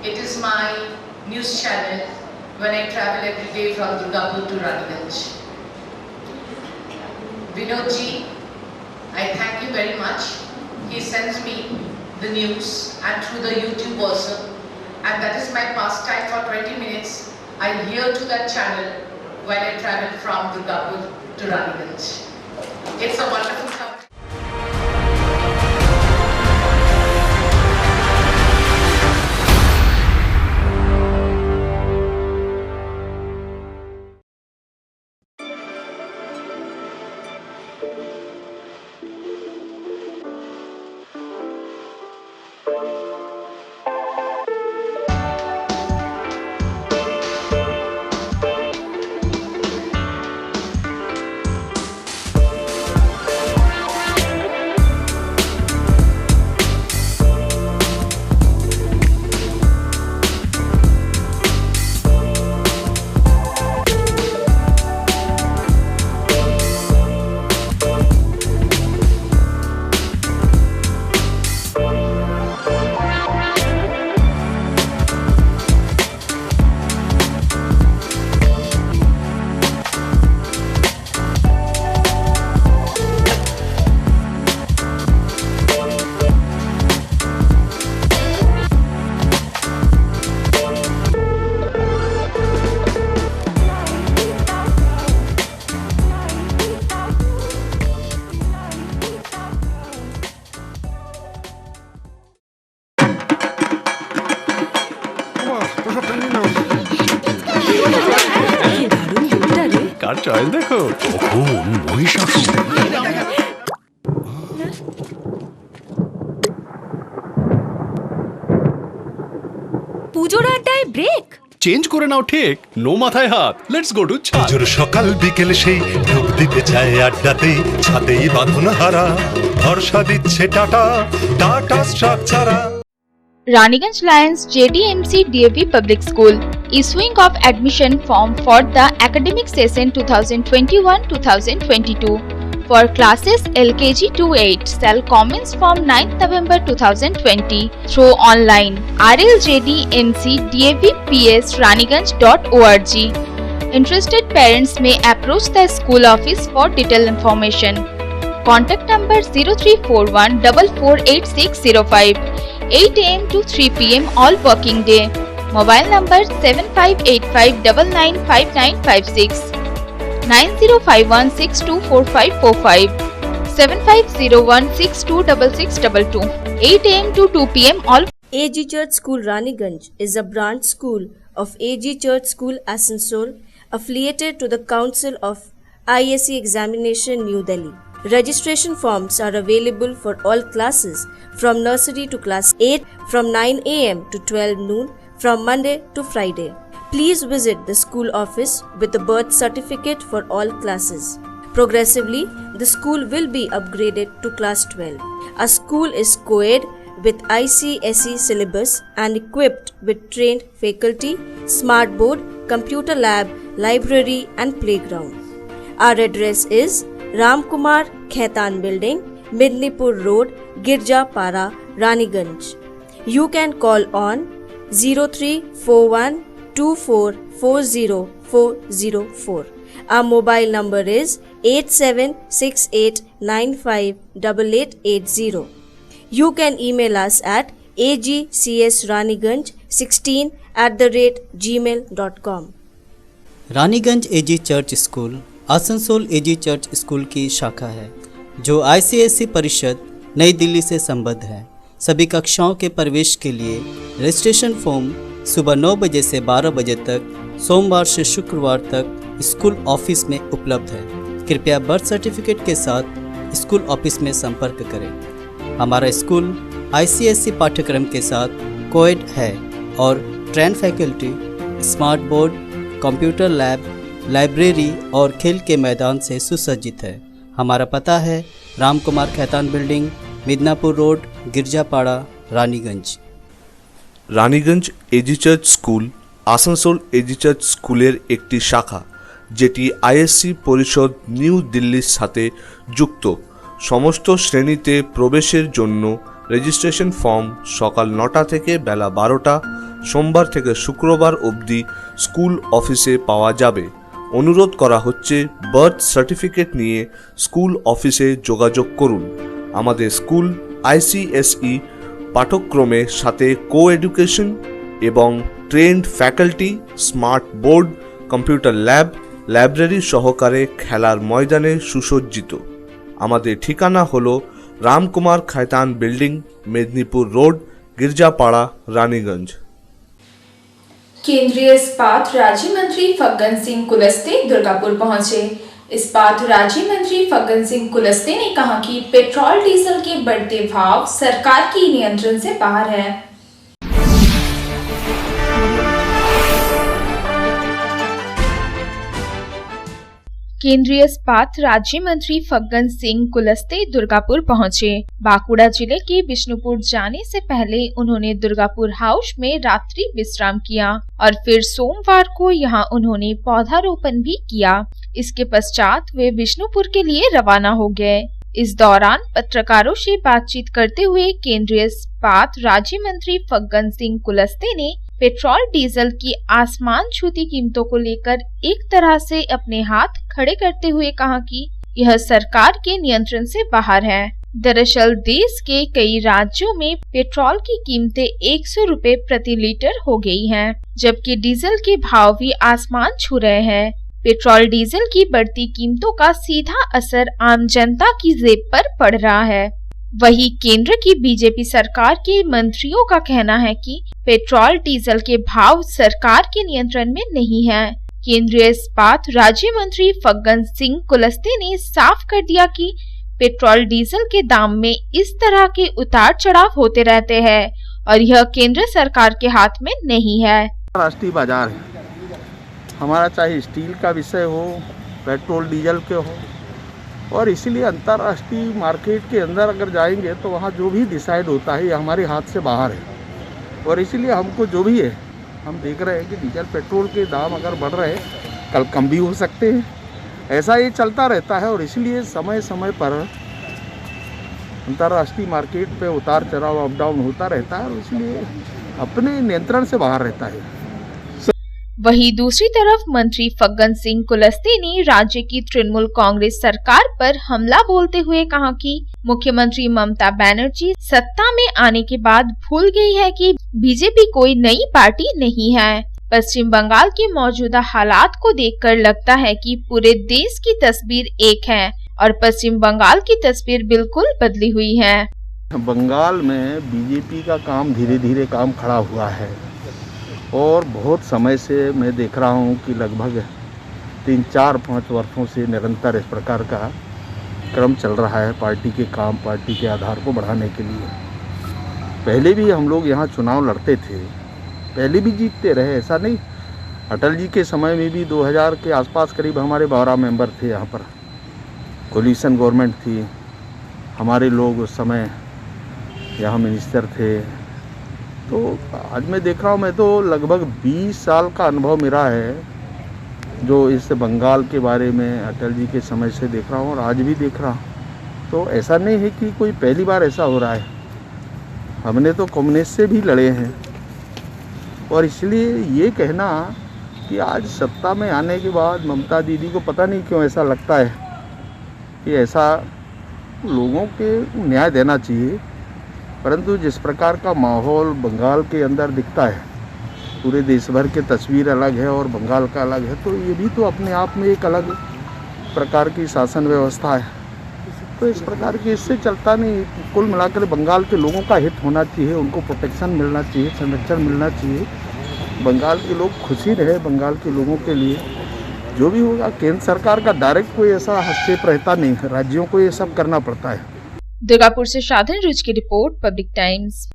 it is my news channel when I travel every day from Durgapur to Raniganj. Vinodji, I thank you very much. He sends me the news and through the YouTube also, and that is my pastime for 20 minutes. I hear to that channel when I travel from Durgapur to Raniganj. It's a wonderful company. Car choice দেখো, কখন মহিষাসুর। পুজোর আড্ডায় break change করে নাও ঠিক, no মাথায় হাত। Let's go to পুজোর সকাল বিকেল সেই ডুব দিতে চায় আড্ডাতে, ছাদেই বাঁধন হারা ভরসা দিচ্ছে Tata, Tata Structura. Raniganj Lions JDMC DAV Public School issuing of admission form for the academic session 2021-2022 for classes LKG to 8 shall commence from 9th November 2020 through online rljdmc davps raniganj.org. Interested parents may approach the school office for detailed information. Contact number 0341 448605, 8 AM to 3 PM all working day. Mobile number 7585995956, 9051624545, 7501626622, 8 AM to 2 PM all. AG Church School Raniganj is a branch school of AG Church School Asansol affiliated to the Council of ISC Examination New Delhi. Registration forms are available for all classes from nursery to class 8 from 9 am to 12 noon from Monday to Friday. Please visit the school office with the birth certificate for all classes. Progressively, the school will be upgraded to class 12. Our school is co-ed with ICSE syllabus and equipped with trained faculty, smart board, computer lab, library and playground. Our address is Ramkumar Khaitan Building, Midnipur Road, Girjapara, Raniganj. You can call on 0341 2440 Our mobile number is 8768958880. You can email us at agcsraniganj16@gmail.com. Raniganj AG church school Asansol AG church school की शाखा है जो ICSE परिषद नई दिल्ली से संबद्ध है। सभी कक्षाओं के प्रवेश के लिए रजिस्ट्रेशन फॉर्म सुबह 9 बजे से 12 बजे तक सोमवार से शुक्रवार तक स्कूल ऑफिस में उपलब्ध है। कृपया बर्थ सर्टिफिकेट के साथ स्कूल ऑफिस में संपर्क करें। हमारा स्कूल ICSE पाठ्यक्रम के साथ कोएड है और train faculty, smart board, computer lab, library और खेल के मैदान से सुसज्जित है। हमारा पता है Ramkumar Khaitan building, Midnapore road, Girjapara, Raniganj. Raniganj AG church school Asansol AG church স্কুলের একটি শাখা যেটি ISC পরিষদ নিউ দিল্লির সাথে যুক্ত। সমস্ত শ্রেণীতে প্রবেশের জন্য রেজিস্ট্রেশন ফর্ম সকাল 9টা থেকে বেলা 12টা সোমবার থেকে শুক্রবার অবধি স্কুল অফিসে পাওয়া যাবে। অনুরোধ করা হচ্ছে বার্থ সার্টিফিকেট নিয়ে স্কুল অফিসে যোগাযোগ করুন। আমাদের স্কুল ICSE পাঠ্যক্রমের সাথে কো-এডুকেশন এবং trend faculty, smart board, computer lab, library সহকারে খেলার ময়দানে সুসজ্জিত। আমাদের ঠিকানা হলো রামকুমার খায়তান বিল্ডিং, মেদিনীপুর রোড, गिरजापाड़ा, रानीगंज। केंद्रीय इस्पात राज्य मंत्री फग्गन सिंह कुलस्ते दुर्गापुर पहुंचे। इस्पात राज्य मंत्री फग्गन सिंह कुलस्ते ने कहा कि पेट्रोल डीजल के बढ़ते भाव सरकार की नियंत्रण से बाहर है। केंद्रीय इस्पात राज्य मंत्री फग्गन सिंह कुलस्ते दुर्गापुर पहुंचे। बांकुड़ा जिले के बिष्णुपुर जाने से पहले उन्होंने दुर्गापुर हाउस में रात्रि विश्राम किया और फिर सोमवार को यहां उन्होंने पौधारोपण भी किया। इसके पश्चात वे बिष्णुपुर के लिए रवाना हो गए। इस दौरान पत्रकारों से बातचीत करते हुए केंद्रीय इस्पात राज्य मंत्री फग्गन सिंह कुलस्ते ने पेट्रोल डीजल की आसमान छूती कीमतों को लेकर एक तरह से अपने हाथ खड़े करते हुए कहा कि यह सरकार के नियंत्रण से बाहर है। दरअसल देश के कई राज्यों में पेट्रोल की कीमतें 100 रुपए प्रति लीटर हो गई हैं, जबकि डीजल के भाव भी आसमान छू रहे हैं। पेट्रोल डीजल की बढ़ती कीमतों का सीधा असर आम जनता की जेब पर पड़ रहा है। वहीं केंद्र की बीजेपी सरकार के मंत्रियों का कहना है कि पेट्रोल डीजल के भाव सरकार के नियंत्रण में नहीं है। केंद्रीय इस्पात राज्य मंत्री फग्गन सिंह कुलस्ते ने साफ कर दिया कि पेट्रोल डीजल के दाम में इस तरह के उतार चढ़ाव होते रहते हैं और यह केंद्र सरकार के हाथ में नहीं है। राष्ट्रीय बाजार है हमारा, चाहे स्टील का विषय हो, पेट्रोल डीजल के हो, और इसीलिए अंतर्राष्ट्रीय मार्केट के अंदर अगर जाएंगे तो वहाँ जो भी डिसाइड होता है ये हमारे हाथ से बाहर है। और इसीलिए हमको जो भी है, हम देख रहे हैं कि डीजल पेट्रोल के दाम अगर बढ़ रहे हैं, कल कम भी हो सकते हैं। ऐसा ये चलता रहता है और इसलिए समय समय पर अंतर्राष्ट्रीय मार्केट पे उतार चढ़ाव, अप डाउन होता रहता है और इसलिए अपने नियंत्रण से बाहर रहता है। वहीं दूसरी तरफ मंत्री फग्गन सिंह कुलस्ते ने राज्य की तृणमूल कांग्रेस सरकार पर हमला बोलते हुए कहा कि मुख्यमंत्री ममता बनर्जी सत्ता में आने के बाद भूल गई है कि बीजेपी कोई नई पार्टी नहीं है। पश्चिम बंगाल के मौजूदा हालात को देखकर लगता है कि पूरे देश की तस्वीर एक है और पश्चिम बंगाल की तस्वीर बिल्कुल बदली हुई है। बंगाल में बीजेपी का काम धीरे धीरे काम खड़ा हुआ है और बहुत समय से मैं देख रहा हूँ कि लगभग 3-4-5 वर्षों से निरंतर इस प्रकार का क्रम चल रहा है पार्टी के काम, पार्टी के आधार को बढ़ाने के लिए। पहले भी हम लोग यहाँ चुनाव लड़ते थे, पहले भी जीतते रहे, ऐसा नहीं। अटल जी के समय में भी 2000 के आसपास करीब हमारे 12 मेंबर थे यहाँ पर, कोलिशन गवर्नमेंट थी, हमारे लोग उस समय यहाँ मिनिस्टर थे। तो आज मैं देख रहा हूँ, मैं तो लगभग 20 साल का अनुभव मेरा है जो इस बंगाल के बारे में अटल जी के समय से देख रहा हूँ और आज भी देख रहा हूँ। तो ऐसा नहीं है कि कोई पहली बार ऐसा हो रहा है, हमने तो कम्युनिस्ट से भी लड़े हैं। और इसलिए ये कहना कि आज सत्ता में आने के बाद ममता दीदी को पता नहीं क्यों ऐसा लगता है कि ऐसा लोगों के न्याय देना चाहिए, परंतु जिस प्रकार का माहौल बंगाल के अंदर दिखता है, पूरे देश भर की तस्वीर अलग है और बंगाल का अलग है, तो ये भी तो अपने आप में एक अलग प्रकार की शासन व्यवस्था है। तो इस प्रकार की इससे चलता नहीं। कुल मिलाकर बंगाल के लोगों का हित होना चाहिए, उनको प्रोटेक्शन मिलना चाहिए, संरक्षण मिलना चाहिए, बंगाल के लोग खुशी रहे। बंगाल के लोगों के लिए जो भी होगा, केंद्र सरकार का डायरेक्ट कोई ऐसा हस्तक्षेप रहता नहीं, राज्यों को ये सब करना पड़ता है। दुर्गापुर से साधन रुच की रिपोर्ट, पब्लिक टाइम्स।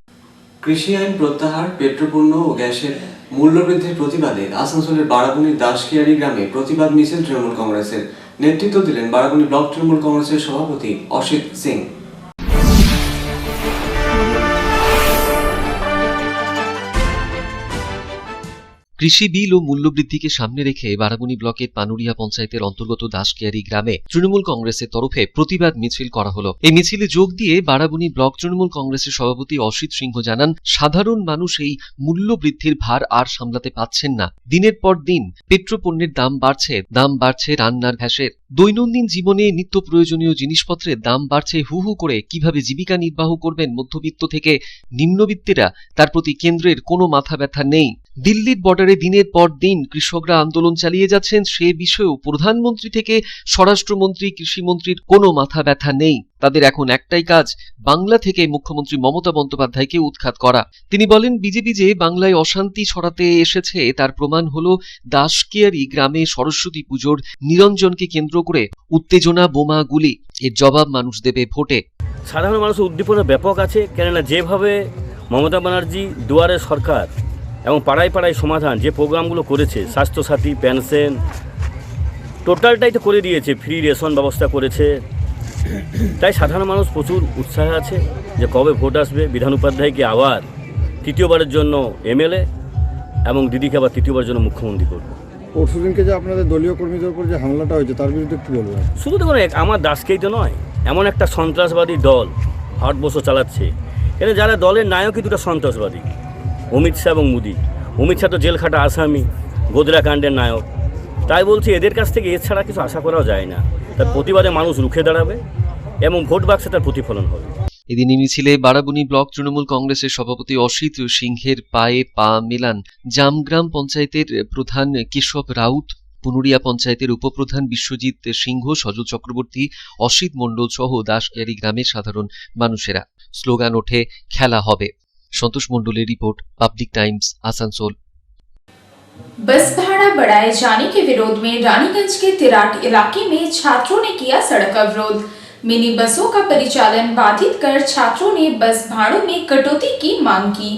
কৃষি আইন প্রত্যাহার, পেট্রোপণ্য ও গ্যাসের মূল্য বৃদ্ধির প্রতিবাদে আসানসোলের বারাগুনির দাসকিয়ারি গ্রামে প্রতিবাদ মিছিল তৃণমূল কংগ্রেসের। নেতৃত্ব দিলেন বারাগুনি ব্লক তৃণমূল কংগ্রেসের সভাপতি অসিত সিং। কৃষি বিল ও মূল্যবৃদ্ধিকে সামনে রেখে বারাগুনি ব্লকের পানুরিয়া পঞ্চায়েতের অন্তর্গত দাসকিয়ারি গ্রামে তৃণমূল কংগ্রেসের তরফে প্রতিবাদ মিছিল করা হলো। এই মিছিলে যোগ দিয়ে বারাগুনি ব্লক তৃণমূল কংগ্রেসের সভাপতি অসিত সিংহ জানান, সাধারণ মানুষ এই মূল্য বৃদ্ধির ভার আর সামলাতে পারছেন না। দিনের পর দিন পেট্রোপণ্যের দাম বাড়ছে রান্নার গ্যাসের। দৈনন্দিন জীবনে নিত্য প্রয়োজনীয় জিনিসপত্রের দাম বাড়ছে হু হু করে। কিভাবে জীবিকা নির্বাহ করবেন মধ্যবিত্ত থেকে নিম্নবিত্তেরা, তার প্রতি কেন্দ্রের কোনো মাথা ব্যথা নেই। দিল্লির বর্ডারে দিনের পর দিন কৃষকরা আন্দোলন চালিয়ে যাচ্ছেন, সে বিষয়েও প্রধানমন্ত্রী থেকে স্বরাষ্ট্রমন্ত্রী, কৃষিমন্ত্রীর কোনো মাথা ব্যথা নেই। তাদের এখন একটাই কাজ, বাংলা থেকে মুখ্যমন্ত্রী মমতা বন্দ্যোপাধ্যায়কে উৎখাত করা। তিনি বলেন, বিজেপি যে বাংলায় অশান্তি ছড়াতে এসেছে তার প্রমাণ হলো দাসকিয়ারি গ্রামে সরস্বতী পুজোর নিরঞ্জনকে কেন্দ্র করে উত্তেজনা, বোমা, গুলি। এর জবাব মানুষ দেবে ভোটে। সাধারণ মানুষের উদ্দীপনা ব্যাপক আছে, কেননা যেভাবে মমতা ব্যানার্জি দুয়ারে সরকার এবং পাড়ায় পাড়ায় সমাধান যে প্রোগ্রামগুলো করেছে, স্বাস্থ্যসাথী, পেনশন, টোটালটাই তো করে দিয়েছে, ফ্রি রেশন ব্যবস্থা করেছে। তাই সাধারণ মানুষ প্রচুর উৎসাহে আছে যে কবে ভোট আসবে, বিধান উপাধ্যায়কে আবার তৃতীয়বারের জন্য এমএলএ এবং দিদিকে আবার তৃতীয়বারের জন্য মুখ্যমন্ত্রী করবে। পরশুদিনকে যে আপনাদের দলীয় কর্মীদের উপর যে হামলাটা হয়েছে তার বিরুদ্ধে কী বলবেন? শুধু দেখুন, আমার দাসকেই তো নয়, এমন একটা সন্ত্রাসবাদী দল ভারতবর্ষ চালাচ্ছে, এখানে যারা দলের নায়কই দুটো সন্ত্রাসবাদী, অমিত শাহ এবং মোদি। অমিত শাহ তো জেল খাটা আসামি, গোদরা কাণ্ডের নায়ক। তাই বলছি, এদের কাছ থেকে এছাড়া কিছু আশা করাও যায় না। তার প্রতিবাদে মানুষ রুখে দাঁড়াবে এবং ভোট বাক্সে তার প্রতিফলন হবে। এদিন মিছিলে বারাগুনি ব্লক তৃণমূল কংগ্রেসের সভাপতি অসিত সিংহের পায়ে পা মেলান জামগ্রাম পঞ্চায়েতের প্রধান কেশব রাউত, পুনুরিয়া পঞ্চায়েতের উপপ্রধান বিশ্বজিৎ সিংহ, সজল চক্রবর্তী, অসিত মণ্ডল সহ দাসকিয়ারি গ্রামের সাধারণ মানুষেরা। স্লোগান ওঠে, খেলা হবে। संतोष मंडलेर रिपोर्ट, पब्लिक टाइम्स, आसनसोल। बस भाड़ा बढ़ाए जाने के विरोध में रानीगंज के तिराट इलाके में छात्रों ने किया सड़क अवरोध। मिनी बसों का परिचालन बाधित कर छात्रों ने बस भाड़ों में कटौती की मांग की।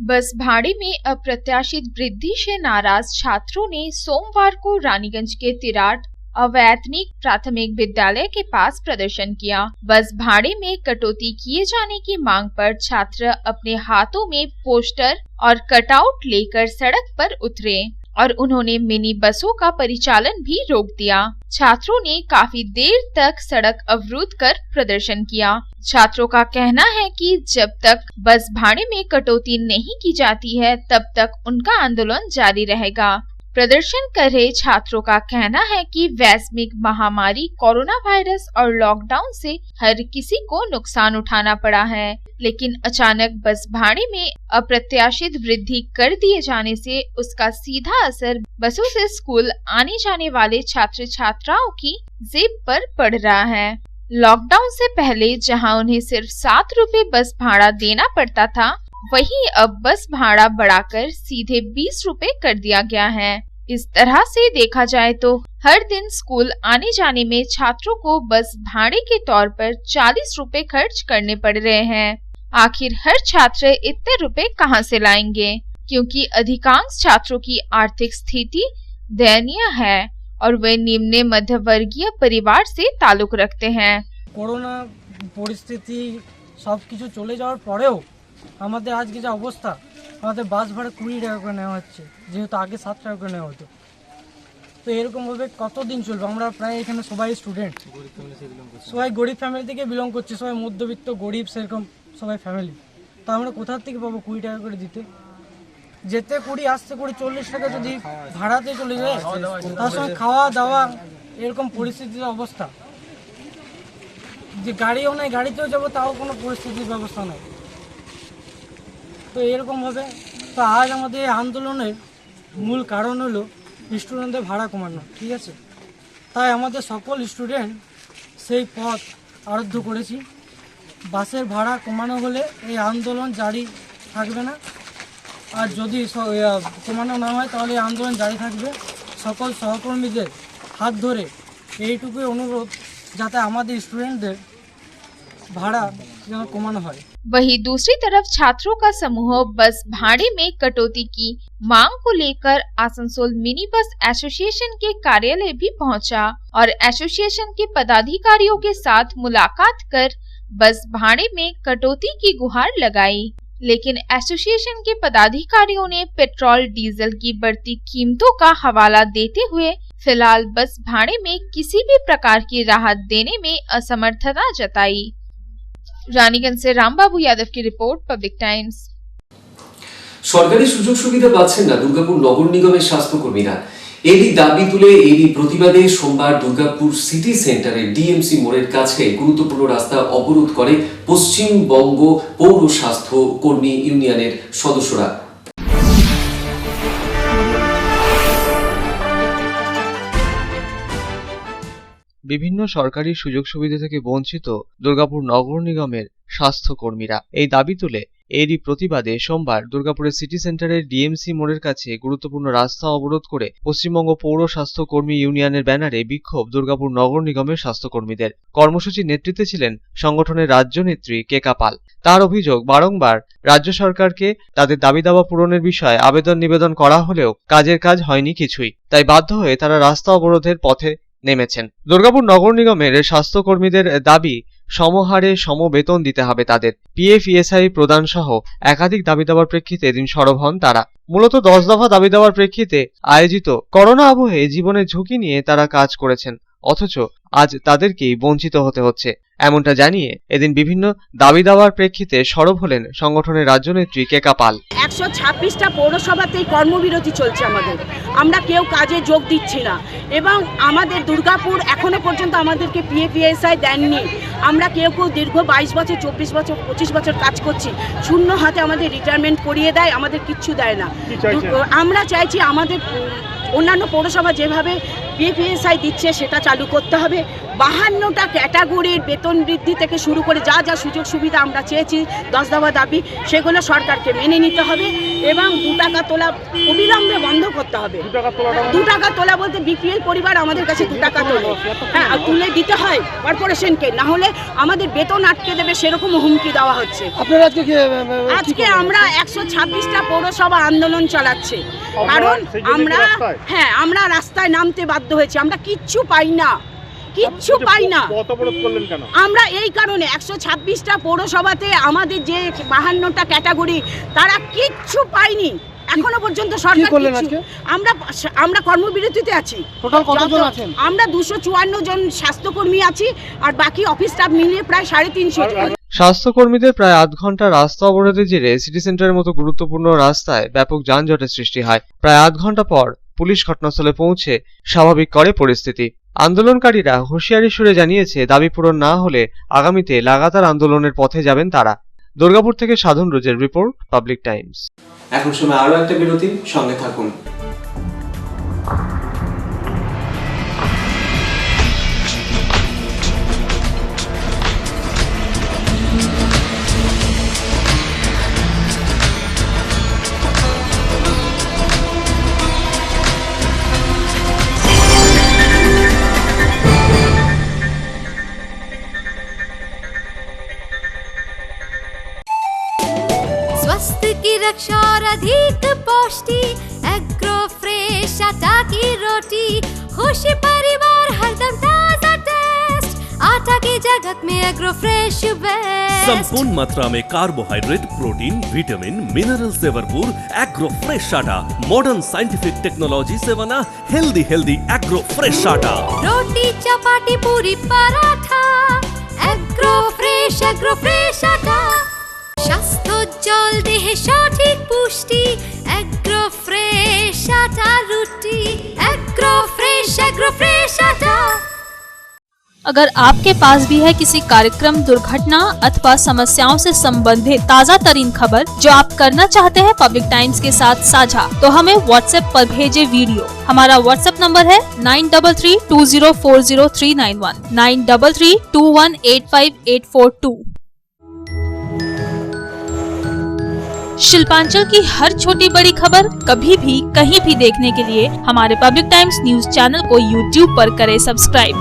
बस भाड़े में अप्रत्याशित वृद्धि से नाराज छात्रों ने सोमवार को रानीगंज के तिराट अवैतनिक प्राथमिक विद्यालय के पास प्रदर्शन किया। बस भाड़े में कटौती किए जाने की मांग पर छात्र अपने हाथों में पोस्टर और कटआउट लेकर सड़क पर उतरे और उन्होंने मिनी बसों का परिचालन भी रोक दिया। छात्रों ने काफी देर तक सड़क अवरुद्ध कर प्रदर्शन किया। छात्रों का कहना है कि जब तक बस भाड़े में कटौती नहीं की जाती है तब तक उनका आंदोलन जारी रहेगा। प्रदर्शन कर रहे छात्रों का कहना है कि वैश्विक महामारी कोरोना वायरस और लॉकडाउन से हर किसी को नुकसान उठाना पड़ा है, लेकिन अचानक बस भाड़े में अप्रत्याशित वृद्धि कर दिए जाने से उसका सीधा असर बसों से स्कूल आने जाने वाले छात्र छात्राओं की जेब पर पड़ रहा है। लॉकडाउन से पहले जहां उन्हें सिर्फ 7 रुपए बस भाड़ा देना पड़ता था, वहीं अब बस भाड़ा बढ़ाकर सीधे 20 रुपए कर दिया गया है। इस तरह से देखा जाए तो हर दिन स्कूल आने जाने में छात्रों को बस भाड़े के तौर पर 40 रुपए खर्च करने पड़ रहे हैं। आखिर हर छात्र इतने रुपए कहां से लाएंगे, क्योंकि अधिकांश छात्रों की आर्थिक स्थिति दयनीय है और वे निम्न मध्य वर्गीय परिवार से ताल्लुक रखते हैं। করোনা পরিস্থিতি সব কিছু চলে যাওয়ার পরেও আমাদের আজকে যে অবস্থা, আমাদের বাস ভাড়া 20 টাকা করে নেওয়া হচ্ছে, যেহেতু আগে 7 টাকা করে নেওয়া হতো। তো এরকমভাবে কতদিন চলবে? আমরা প্রায় এখানে সবাই স্টুডেন্ট, সবাই গরিব ফ্যামিলি থেকে বিলং করছি, সবাই মধ্যবিত্ত গরিব সেরকম সবাই ফ্যামিলি। তো আমরা কোথা থেকে পাবো 20 টাকা করে দিতে? যেতে 20, আসতে 20, 40 টাকা যদি ভাড়াতে চলে যায়, তার সঙ্গে খাওয়া দাওয়া এরকম পরিস্থিতির অবস্থা, যে গাড়িও নাই, গাড়িতেও যাবো তাও কোনো পরিস্থিতির ব্যবস্থা নাই। তো এরকমভাবে তো আজ আমাদের এই আন্দোলনের মূল কারণ হলো স্টুডেন্টদের ভাড়া কমানো, ঠিক আছে? তাই আমাদের সকল স্টুডেন্ট সেই পথ আরোধ্য করেছি। বাসের ভাড়া কমানো হলে এই আন্দোলন জারি থাকবে না, আর যদি কমানো না হয় তাহলে এই আন্দোলন জারি থাকবে। সকল সহকর্মীদের হাত ধরে এইটুকুই অনুরোধ যাতে আমাদের স্টুডেंटদের भाड़ा যেন কমানো হয়। वहीं दूसरी तरफ छात्रों का समूह बस भाड़े में कटौती की मांग को लेकर आसनसोल मिनी बस एसोसिएशन के कार्यालय भी पहुंचा और एसोसिएशन के पदाधिकारियों के साथ मुलाकात कर बस भाड़े में कटौती की गुहार लगाई। लेकिन एसोसिएशन के पदाधिकारियों ने पेट्रोल डीजल की बढ़ती कीमतों का हवाला देते हुए फिलहाल बस भाड़े में किसी भी प्रकार की राहत देने में असमर्थता जताई। रानीगंज से रामबाबू यादव की रिपोर्ट, पब्लिक टाइम्स। সরকারি সুযোগ সুবিধা পাচ্ছেন না দুর্গাপুর নগর নিগমের স্বাস্থ্যকর্মীরা। এরই দাবি তুলে এরই প্রতিবাদে সোমবার দুর্গাপুর সিটি সেন্টারে ডিএমসি মোড়ের কাছে গুরুত্বপূর্ণ রাস্তা অবরোধ করে পশ্চিমবঙ্গ পৌর স্বাস্থ্য কর্মী ইউনিয়নের সদস্যরা। বিভিন্ন সরকারি সুযোগ সুবিধা থেকে বঞ্চিত দুর্গাপুর নগর নিগমের স্বাস্থ্যকর্মীরা। এই দাবি তুলে এরই প্রতিবাদে সোমবার দুর্গাপুরের সিটি সেন্টারের ডিএমসি মোড়ের কাছে গুরুত্বপূর্ণ রাস্তা অবরোধ করে পশ্চিমবঙ্গ পৌর স্বাস্থ্য কর্মী ইউনিয়নের ব্যানারে বিক্ষোভ দুর্গাপুর নগর নিগমের স্বাস্থ্যকর্মীদের। কর্মসূচির নেতৃত্বে ছিলেন সংগঠনের রাজ্য নেত্রী কেকা পাল। তার অভিযোগ, বারংবার রাজ্য সরকারকে তাদের দাবি দাওয়া পূরণের বিষয়ে আবেদন নিবেদন করা হলেও কাজের কাজ হয়নি কিছুই, তাই বাধ্য হয়ে তারা রাস্তা অবরোধের পথে নেমেছেন। দুর্গাপুর নগর নিগমের স্বাস্থ্যকর্মীদের দাবি সমহারে সমবেতন দিতে হবে তাদের। পিএফ ইএসআই প্রদান সহ একাধিক দাবি দাবার প্রেক্ষিতে এদিন সরব হন তারা। মূলত 10 দফা দাবি দাবার প্রেক্ষিতে আয়োজিত করোনা আবহে জীবনের ঝুঁকি নিয়ে তারা কাজ করেছেন, অথচ আজ তাদেরকেই বঞ্চিত হতে হচ্ছে, এমনটা জানিয়ে এদিন বিভিন্ন দাবি দাবার প্রেক্ষিতে সরব হলেন সংগঠনের রাজ্যনেত্রী কেকা পাল। 126টা পৌরসভাতেই কর্মবিরতি চলছে আমাদের, আমরা কেউ কাজে যোগ দিচ্ছি না এবং আমাদের দুর্গাপুর এখনো পর্যন্ত আমাদেরকে পিএফইএসআই দেননি। আমরা কেউ দীর্ঘ 22 বছর 24 বছর 25 বছর কাজ করছি, শূন্য হাতে আমাদের রিটায়ারমেন্ট করিয়ে দেয়, আমাদের কিচ্ছু দেয় না। আমরা চাইছি আমাদের অন্যান্য পৌরসভা যেভাবে পিএফইএসআই দিচ্ছে সেটা চালু করতে হবে। 52টা ক্যাটাগরির বেতন বৃদ্ধি থেকে শুরু করে যা যা সুযোগ সুবিধা আমরা চেয়েছি 10 দফা দাবি, সেগুলো সরকারকে মেনে নিতে হবে এবং 2 টাকা তোলা অবিলম্বে বন্ধ করতে হবে। 2 টাকা তোলা বলতে বিপিএল পরিবার আমাদের কাছে 2 টাকা তোলে, হ্যাঁ তুলে দিতে হয় কর্পোরেশনকে, না হলে আমাদের বেতন আটকে দেবে, সেরকম হুমকি দেওয়া হচ্ছে। আপনারা আজকে আমরা 126টা পৌরসভা আন্দোলন চালাচ্ছে, কারণ আমরা রাস্তায় নামতে বাধ্য হয়েছি, আমরা কিচ্ছু পাই না, কিচ্ছু পাই না। আমরা এই কারণে 126টা পৌরসভাতে আমাদের যে 52টা ক্যাটাগরি তারা কিচ্ছু পাইনি এখনো পর্যন্ত। সরকার আমরা কর্মবিরতিতে আছি। আমরা 254 জন স্বাস্থ্যকর্মী আছি আর বাকি অফিস স্টাফ মিলিয়ে প্রায় 350 জন। স্বাস্থ্যকর্মীদের প্রায় আধ ঘন্টা রাস্তা অবরোধের জেরে সিটি সেন্টারের মতো গুরুত্বপূর্ণ রাস্তায় ব্যাপক যানজটের সৃষ্টি হয়। প্রায় আধ ঘন্টা পর পুলিশ ঘটনাস্থলে পৌঁছে স্বাভাবিক করে পরিস্থিতি। আন্দোলনকারীরা হুঁশিয়ারি সুরে জানিয়েছে দাবি পূরণ না হলে আগামীতে লাগাতার আন্দোলনের পথে যাবেন তারা। দুর্গাপুর থেকে সাধন রোজের রিপোর্ট, পাবলিক টাইমস। এখন সময় আরো একটা বিরতি, সঙ্গে থাকুন। और अधिक पौष्टि एग्रो फ्रेश आटा की रोटी खुशी परिवार हरदम ताजा टेस्ट आटा की जगत में एग्रो फ्रेश बेस्ट संपूर्ण मात्रा में कार्बोहाइड्रेट, प्रोटीन, विटामिन, मिनरल से भरपूर एग्रो फ्रेश आटा मॉडर्न साइंटिफिक टेक्नोलॉजी से बना हेल्दी एग्रो फ्रेश आटा। रोटी चपाटी पूरी पराठा एग्रो फ्रेश आटा স্বাস্থ্যোজ্জ্বল দেহে সঠিক পুষ্টি এগ্রো ফ্রেশ আটা রুটি এগ্রো ফ্রেশ আটা। अगर आपके पास भी है किसी कार्यक्रम, दुर्घटना अथवा समस्याओं से संबंधित ताज़ा तरीन खबर जो आप करना चाहते हैं पब्लिक टाइम्स के साथ साझा, तो हमें व्हाट्सएप पर भेजे वीडियो। हमारा व्हाट्सएप नंबर है 9332040391 9332185842। शिल्पांचल की हर छोटी बड़ी खबर कभी भी कहीं भी देखने के लिए हमारे पब्लिक टाइम्स न्यूज चैनल को यूट्यूब पर करें सब्सक्राइब।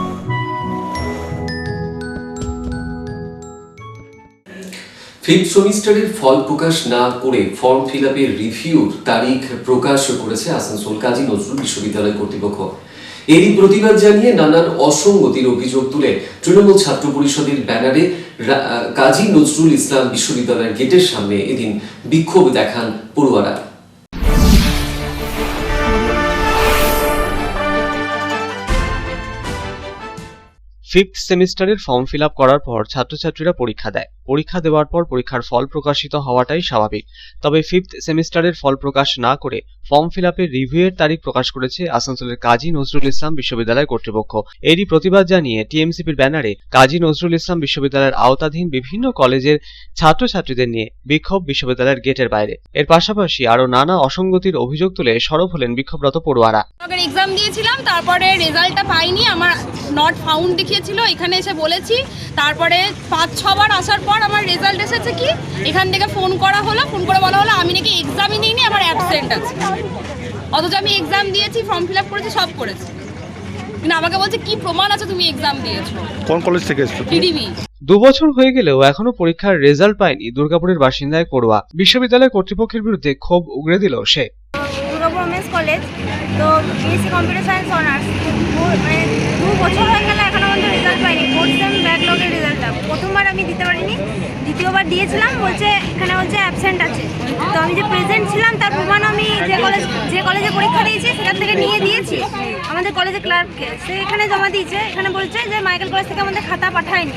ফিফথ সেমিস্টারের ফল প্রকাশ না করে ফর্ম ফিল আপের রিভিউর তারিখ প্রকাশ করেছে আসানসোল কাজী নজরুল বিশ্ববিদ্যালয় কর্তৃপক্ষ। এরই প্রতিবাদ জানিয়ে নানান অসঙ্গতির অভিযোগ তুলে তৃণমূল ছাত্র পরিষদের ব্যানারে কাজী নজরুল ইসলাম বিশ্ববিদ্যালয়ের গেটের সামনে এদিন বিক্ষোভ দেখান পড়ুয়ারা। ফিফথ সেমিস্টারের ফর্ম ফিল আপ করার পর ছাত্রছাত্রীরা পরীক্ষা দেয়। পরীক্ষা দেওয়ার পর পরীক্ষার ফল প্রকাশিত হওয়াটাই স্বাভাবিক। তবে ফিফথ সেমিস্টারের ফল প্রকাশ না করে ফর্ম ফিল আপের রিভিউয়ের তারিখ প্রকাশ করেছে আসানসোলের কাজী নজরুল ইসলাম বিশ্ববিদ্যালয় কর্তৃপক্ষ। এরই প্রতিবাদ জানিয়ে টিএমসিপির ব্যানারে কাজী নজরুল ইসলাম বিশ্ববিদ্যালয়ের আওতাধীন বিভিন্ন কলেজের ছাত্রছাত্রীদের নিয়ে বিক্ষোভ বিশ্ববিদ্যালয়ের গেটের বাইরে। এর পাশাপাশি আরো নানা অসঙ্গতির অভিযোগ তুলে সরব হলেন বিক্ষোভরত পড়ুয়ারা। এক্সাম দিয়েছিলাম, তারপরে রেজাল্টটা পাইনি, আমার নট ফাউন্ড দেখিয়েছিল, এখানে এসে বলেছি। তারপরে 5-6 বার আসার পর আমার রেজাল্ট এসেছে কি এখান থেকে ফোন করা হলো, ফোন করে বলা হলো আমি নাকি এক্সামই দিইনি, আমার অ্যাবসেন্ট আছে। অথচ আমি এক্সাম দিয়েছি, ফর্ম ফিল আপ করেছি, সব করেছি, কিন্তু আমাকে বলছে কি প্রমাণ আছে তুমি এক্সাম দিয়েছো। কোন কলেজ থেকে এসেছো? টিডিবি। 2 বছর হয়ে গেলেও এখনো পরীক্ষার রেজাল্ট পায়নি দুর্গাপুরের বাসিন্দা এক পড়ুয়া। বিশ্ববিদ্যালয় কর্তৃপক্ষের বিরুদ্ধে ক্ষোভ উগরে দিল সে। দুর্গাপুর ওমেন্স কলেজ, তো বিএসসি কম্পিউটার সায়েন্স অনার্স, 2 বছর হয়ে গেল এখনো পর্যন্ত রেজাল্ট পাইনি। 4th সেম ব্যাকলগের রেজাল্টটা প্রথমবার আমি দিতে পারিনি, দ্বিতীয়বার দিয়েছিলাম, বলছে এখানে হচ্ছে অ্যাবসেন্ট আছে। তো আমি যে প্রেজেন্ট ছিলাম তার প্রমাণ আমি যে কলেজে পরীক্ষা দিয়েছি সেখান থেকে নিয়ে দিয়েছি আমাদের কলেজে ক্লার্ককে, সে এখানে জমা দিয়েছে। এখানে বলছে যে মাইকেল কলেজ থেকে আমাদের খাতা পাঠায়নি,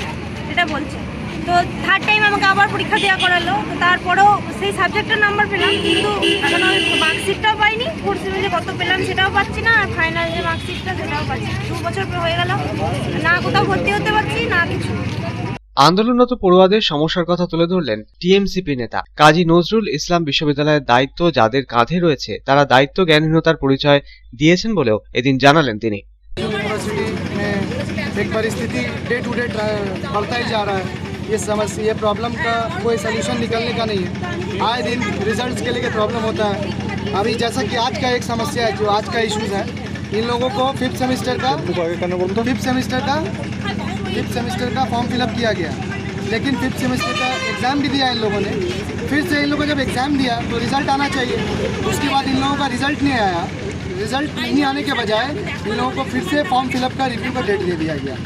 এটা বলছে। তো 3rd টাইম আমাকে আবার পরীক্ষা দেওয়া করালো, তো তারপরেও সেই সাবজেক্টের নাম্বার পেলাম, কিন্তু এখন আমি মার্কশিটটাও পাইনি। 4th সেমে যে কত পেলাম সেটাও পাচ্ছি না, আর ফাইনাল যে মার্কশিটটা সেটাও পাচ্ছি। 2 বছর হয়ে গেল, না কোথাও ভর্তি হতে পারছি না কিছু। আন্দোলনরত পড়ুয়াদের সমস্যার কথা তুলে ধরলেন টিএমসিপি নেতা। কাজী নজরুল ইসলাম বিশ্ববিদ্যালয়ের দায়িত্ব যাদের কাঁধে রয়েছে তারা দায়িত্ব জ্ঞানহীনতার পরিচয় দিয়েছেন বলেও এদিন জানালেন তিনি। ये प्रॉब्लम का कोई सलूशन निकलने का नहीं है। आए दिन रिजल्ट्स के लिए प्रॉब्लम होता है। अभी जैसा कि आज का एक समस्या है, जो आज का इश्यूज है, इन लोगों को फिफ्थ सेमेस्टर का फॉर्म फिलअप किया गया, लेकिन फिफ्थ सेमेस्टर का एग्ज़ाम भी दिया इन लोगों ने। फिर से इन लोगों ने जब एग्ज़ाम दिया तो रिज़ल्ट आना चाहिए, उसके बाद इन लोगों का रिज़ल्ट नहीं आया। रिज़ल्ट नहीं आने के बजाय इन लोगों को फिर से फॉर्म फिलअप का रिव्यू का डेट दे दिया गया।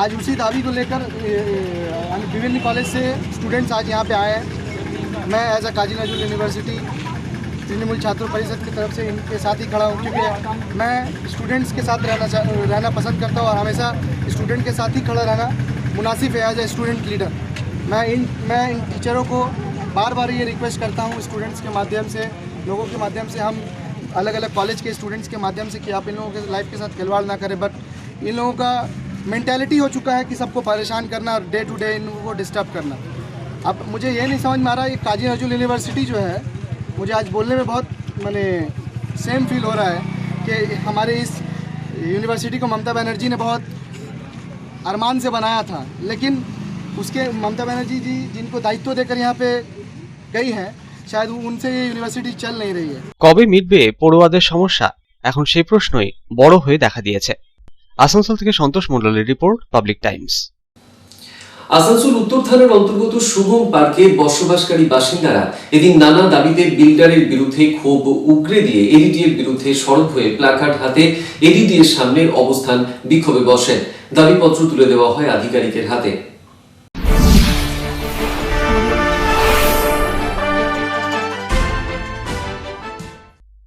आज उसी दावी को लेकर विभिन्न कॉलेज से स्टूडेंट्स आज यहाँ पे आए हैं। मैं as a Kazi Nazrul University Trinamool Chhatra Parishad की तरफ से इनके साथ ही खड़ा हूँ, क्योंकि मैं स्टूडेंट्स के साथ रहना पसंद करता हूँ और हमेशा स्टूडेंट के साथ ही खड़ा रहना मुनासिब है एज ए स्टूडेंट लीडर। मैं इन टीचरों को बार बार ये रिक्वेस्ट करता हूँ स्टूडेंट्स के माध्यम से, लोगों के माध्यम से, हम अलग अलग कॉलेज के स्टूडेंट्स के माध्यम से, कि आप इन लोगों के लाइफ के साथ खिलवाड़ ना करें। बट इन लोगों का मेंटालिटी हो चुका है कि सबको परेशान करना और डे टू डे इन लोगों को डिस्टर्ब करना। अब मुझे ये नहीं समझ में आ रहा, ये काजी नजरुल यूनिवर्सिटी जो है, मुझे आज बोलने में बहुत मैंने सेम फील हो रहा है कि हमारे इस यूनिवर्सिटी को ममता बनर्जी ने बहुत अरमान से बनाया था, लेकिन उसके ममता बनर्जी जी जिनको दायित्व देकर यहाँ पे गई हैं, शायद उनसे ये यूनिवर्सिटी चल नहीं रही है। কবে মিটবে পড়ুয়াদের সমস্যা, এখন সেই প্রশ্নই বড় হয়ে দেখা দিয়েছে। আসানসোল থেকে সন্তোষ মণ্ডলের রিপোর্ট, পাবলিক টাইমস। আসানসোল উত্তর থানার অন্তর্গত শুভম পার্কে বসবাসকারী বাসিন্দারা এদিন নানা দাবিতে বিল্ডারের বিরুদ্ধে ক্ষোভ উগরে দিয়ে এডিডিএর বিরুদ্ধে সরব হয়ে প্ল্যাকার্ড হাতে এডিডিএর সামনের অবস্থান বিক্ষোভে বসেন। দাবিপত্র তুলে দেওয়া হয় আধিকারিকের হাতে।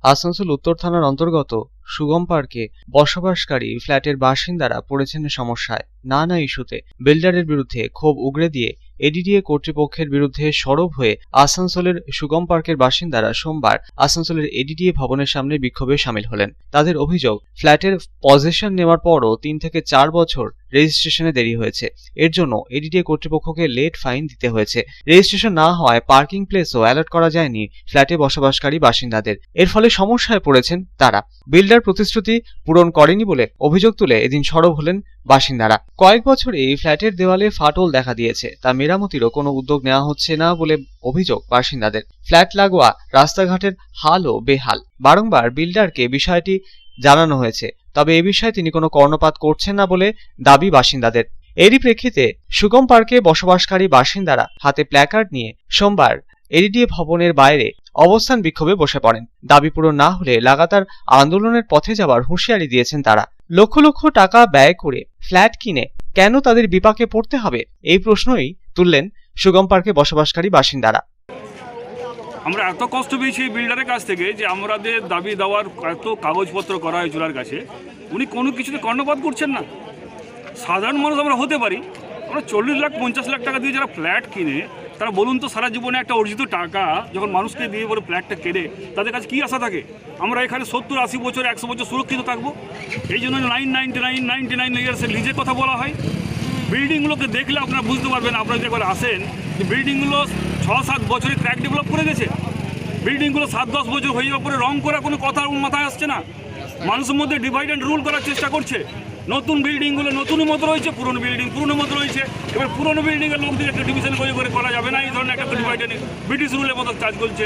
আসানসোল উত্তর থানার অন্তর্গত সুগম পার্কে বসবাসকারী ফ্ল্যাটের বাসিন্দারা পড়েছেন সমস্যায়। নানা ইস্যুতে বিল্ডারের বিরুদ্ধে ক্ষোভ উগরে দিয়ে এডিডিএ কর্তৃপক্ষের বিরুদ্ধে সরব হয়ে আসানসোলের সুগম পার্কের বাসিন্দারা সোমবার আসানসোলের এডিডিএ ভবনের সামনে বিক্ষোভে সামিল হলেন। তাদের অভিযোগ, ফ্ল্যাটের পজিশন নেওয়ার পরও 3 থেকে 4 বছর রেজিস্ট্রেশনে দেরি হয়েছে। এর জন্য এডিডিএ কর্তৃপক্ষকে লেট ফাইন দিতে হয়েছে। রেজিস্ট্রেশন না হওয়ায় পার্কিং প্লেসও অ্যালার্ট করা যায়নি ফ্ল্যাটে বসবাসকারী বাসিন্দাদের। এর ফলে সমস্যায় পড়েছেন তারা। বিল্ডার প্রতিশ্রুতি পূরণ করেনি বলে অভিযোগ তুলে এদিন সরব হলেন বাসিন্দারা। কয়েক বছর এই ফ্ল্যাটের দেওয়ালে ফাটল দেখা দিয়েছে, তা মেরামতিরও কোনো উদ্যোগ নেওয়া হচ্ছে না বলে অভিযোগ বাসিন্দাদের। ফ্ল্যাট লাগোয়া রাস্তাঘাটের হালও বেহাল। বারংবার বিল্ডারকে বিষয়টি জানানো হয়েছে, তবে এ বিষয়ে তিনি কোনো কর্ণপাত করছেন না বলে দাবি বাসিন্দাদের। এরই প্রেক্ষিতে সুগম পার্কে বসবাসকারী বাসিন্দারা হাতে প্ল্যাকার্ড নিয়ে সোমবার এডিডিএ ভবনের বাইরে অবস্থান বিক্ষোভে বসে পড়েন। দাবি পূরণ না হলে লাগাতার আন্দোলনের পথে যাওয়ার হুঁশিয়ারি দিয়েছেন তারা। লক্ষ লক্ষ টাকা ব্যয় করে ফ্ল্যাট কিনে কেন তাদের বিপাকে পড়তে হবে, এই প্রশ্নই তুললেন সুগম পার্কে বসবাসকারী বাসিন্দারা। আমরা এত কষ্ট পেয়েছি বিল্ডারের কাছ থেকে যে আমাদের দাবি দেওয়ার এত কাগজপত্র করা হয়েছিল ওনার কাছে, উনি কোনো কিছুতে কর্ণপাত করছেন না। সাধারণ মানুষ আমরা হতে পারি, আমরা 40 লাখ 50 লাখ টাকা দিয়ে যারা ফ্ল্যাট কিনে, তারা বলুন তো সারা জীবনে একটা অর্জিত টাকা যখন মানুষকে দিয়ে বলে ফ্ল্যাটটা কেড়ে, তাদের কাছে কী আশা থাকে? আমরা এখানে 70-80 বছর 100 বছর সুরক্ষিত থাকবো। এই জন্য 99 ইয়ার্সের লিজের কথা বলা হয়। বিল্ডিংগুলোকে দেখলে আপনারা বুঝতে পারবেন, আপনারা যে একবার আসেন, যে বিল্ডিংগুলো 6-7 বছরে ক্র্যাক ডেভেলপ করে গেছে। বিল্ডিংগুলো 7-10 বছর হয়ে যাওয়ার পরে রং করা কোনো কথা মাথায় আসছে না। মানুষের মধ্যে ডিভাইড অ্যান্ড রুল করার চেষ্টা করছে। নতুন বিল্ডিংগুলো নতুনই মতো রয়েছে, পুরনো বিল্ডিং পুরনো মতো রয়েছে। এবার পুরনো বিল্ডিংয়ের লোকদের একটা ডিভিশন করে করা যাবে না, এই ধরনের একটা ডিভাইড অ্যান্ড ব্রিটিশ রুলের মতো কাজ করছে।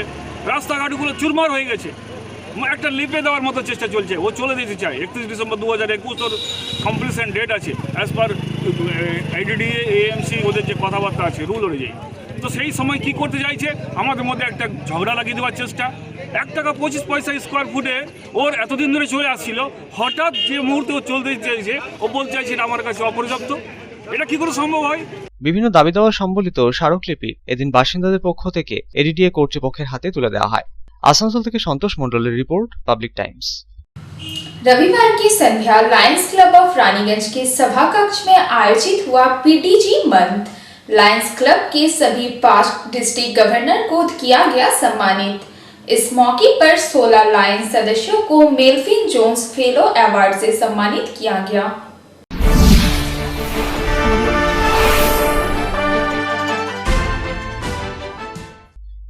রাস্তাঘাটগুলো চুরমার হয়ে গেছে, একটা লিপে দেওয়ার মতো চেষ্টা চলছে। ও চলে যেতে চায় 31 ডিসেম্বর 2021 ওর কমপ্লিশন ডেট আছে অ্যাজ পার আইডিডিএ এএমসি, ওদের যে কথাবার্তা আছে রুল অনুযায়ী। তো সেই সময় কি করতে চাইছে, আমাদের মধ্যে একটা ঝগড়া লাগিয়ে দেওয়ার চেষ্টা। 1 টাকা 25 পয়সা স্কোয়ার ফুটে ওর এতদিন ধরে চলে আসছিল, হঠাৎ যে মুহূর্তে ও চলতে চাইছে, ও বলতে চাইছে এটা আমার কাছে অপর্যাপ্ত। এটা কি করে সম্ভব হয়? বিভিন্ন দাবি দেওয়া সম্বলিত স্মারকলিপি এদিন বাসিন্দাদের পক্ষ থেকে এডিডিএ কর্তৃপক্ষের হাতে তুলে দেওয়া হয়। আসানসোল থেকে সন্তোষ মণ্ডলের রিपोर्ट, पब्लिक टाइम्स। रविवार की संध्या लायंस क्लब ऑफ रानीगंज के सभा कक्ष में आयोजित हुआ पीटीजी मंथ। लायंस क्लब के सभी 5 डिस्ट्रिक्ट गवर्नर को किया गया सम्मानित। इस मौके पर 16 लायंस सदस्यों को मेलफिन जोन्स फेलो अवार्ड से सम्मानित किया गया।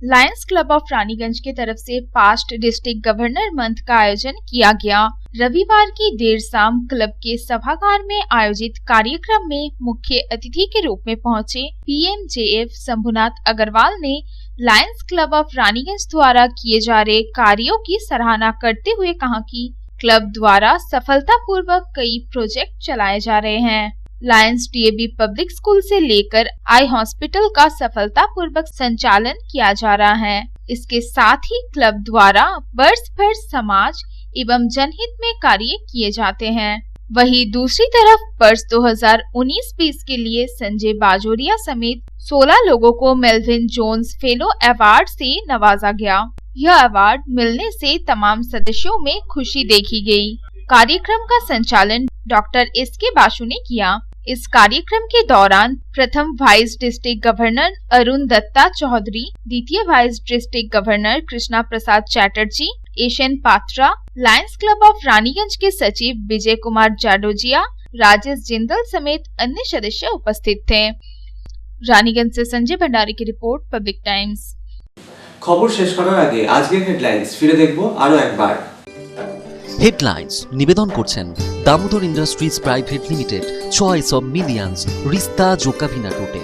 लायंस क्लब ऑफ रानीगंज की तरफ से पास्ट डिस्ट्रिक्ट गवर्नर मंथ का आयोजन किया गया। रविवार की देर शाम क्लब के सभागार में आयोजित कार्यक्रम में मुख्य अतिथि के रूप में पहुंचे पीएमजेएफ शंभुनाथ अग्रवाल ने लायंस क्लब ऑफ रानीगंज द्वारा किए जा रहे कार्यों की सराहना करते हुए कहा कि क्लब द्वारा सफलतापूर्वक कई प्रोजेक्ट चलाए जा रहे हैं। लायंस डीएवी पब्लिक स्कूल से लेकर आई हॉस्पिटल का सफलतापूर्वक संचालन किया जा रहा है। इसके साथ ही क्लब द्वारा वर्ष भर समाज एवं जनहित में कार्य किए जाते हैं। वहीं दूसरी तरफ वर्ष 2019-20 के लिए संजय बाजोरिया समेत 16 लोगों को मेलविन जोन्स फेलो अवार्ड से नवाजा गया। यह अवार्ड मिलने से तमाम सदस्यों में खुशी देखी गई। कार्यक्रम का संचालन डॉक्टर एसके बासु ने किया। इस कार्यक्रम के दौरान प्रथम vice district governor Arun Dutta Chowdhury, द्वितीय vice district governor Krishna Prasad Chatterjee, एशियन Patra, Lions Club of Raniganj के सचिव विजय कुमार जाडोजिया, राजेश जिंदल समेत अन्य सदस्य उपस्थित थे। रानीगंज से संजय भंडारी की रिपोर्ट, पब्लिक टाइम्स। খবর শেষ করার আগে আজকের হেডলাইন্স ফিরে দেখব আরো একবার। হেডলাইন্স নিবেদন করছেন Damodar Industries Private Limited, choice of millions, রিস্তা জোকাভিনা টোটে।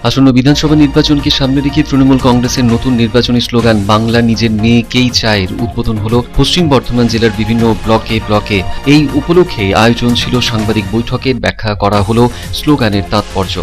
আসন্ন বিধানসভা নির্বাচনকে সামনে রেখে তৃণমূল কংগ্রেসের নতুন নির্বাচনী স্লোগান বাংলা নিজের মেয়েকেই চায়ের উদ্বোধন হলো পশ্চিম বর্ধমান জেলার বিভিন্ন ব্লকে। এই উপলক্ষে আয়োজন ছিল সাংবাদিক বৈঠকের, ব্যাখ্যা করা হলো স্লোগানের তাৎপর্য।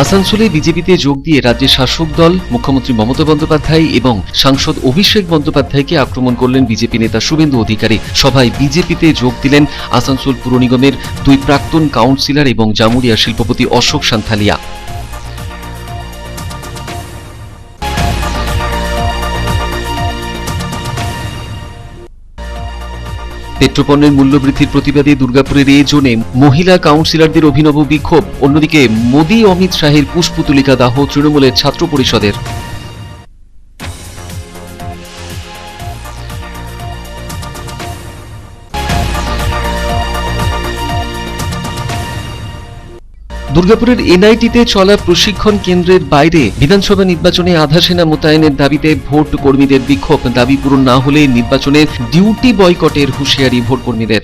আসানসোলে বিজেপিতে যোগ দিয়ে রাজ্যের শাসক দল মুখ্যমন্ত্রী মমতা বন্দ্যোপাধ্যায় এবং সাংসদ অভিষেক বন্দ্যোপাধ্যায়কে আক্রমণ করলেন বিজেপি নেতা শুভেন্দু অধিকারী। সভায় বিজেপিতে যোগ দিলেন আসানসোল পুর নিগমের 2 প্রাক্তন কাউন্সিলর এবং জামুরিয়া শিল্পপতি অশোক সান্থালিয়া। পেট্রোপণ্যের মূল্যবৃদ্ধির প্রতিবাদে দুর্গাপুরের এ জোনে মহিলা কাউন্সিলরদের অভিনব বিক্ষোভ। অন্যদিকে মোদী অমিত শাহের পুষ্পতুলিকা দাহ তৃণমূলের ছাত্র পরিষদের। দুর্গাপুরের এনআইটিতে চলা প্রশিক্ষণ কেন্দ্রের বাইরে বিধানসভা নির্বাচনে আধা সেনা মোতায়েনের দাবিতে ভোট কর্মীদের বিক্ষোভ। দাবি পূরণ না হলে নির্বাচনের ডিউটি বয়কটের হুঁশিয়ারি ভোট কর্মীদের।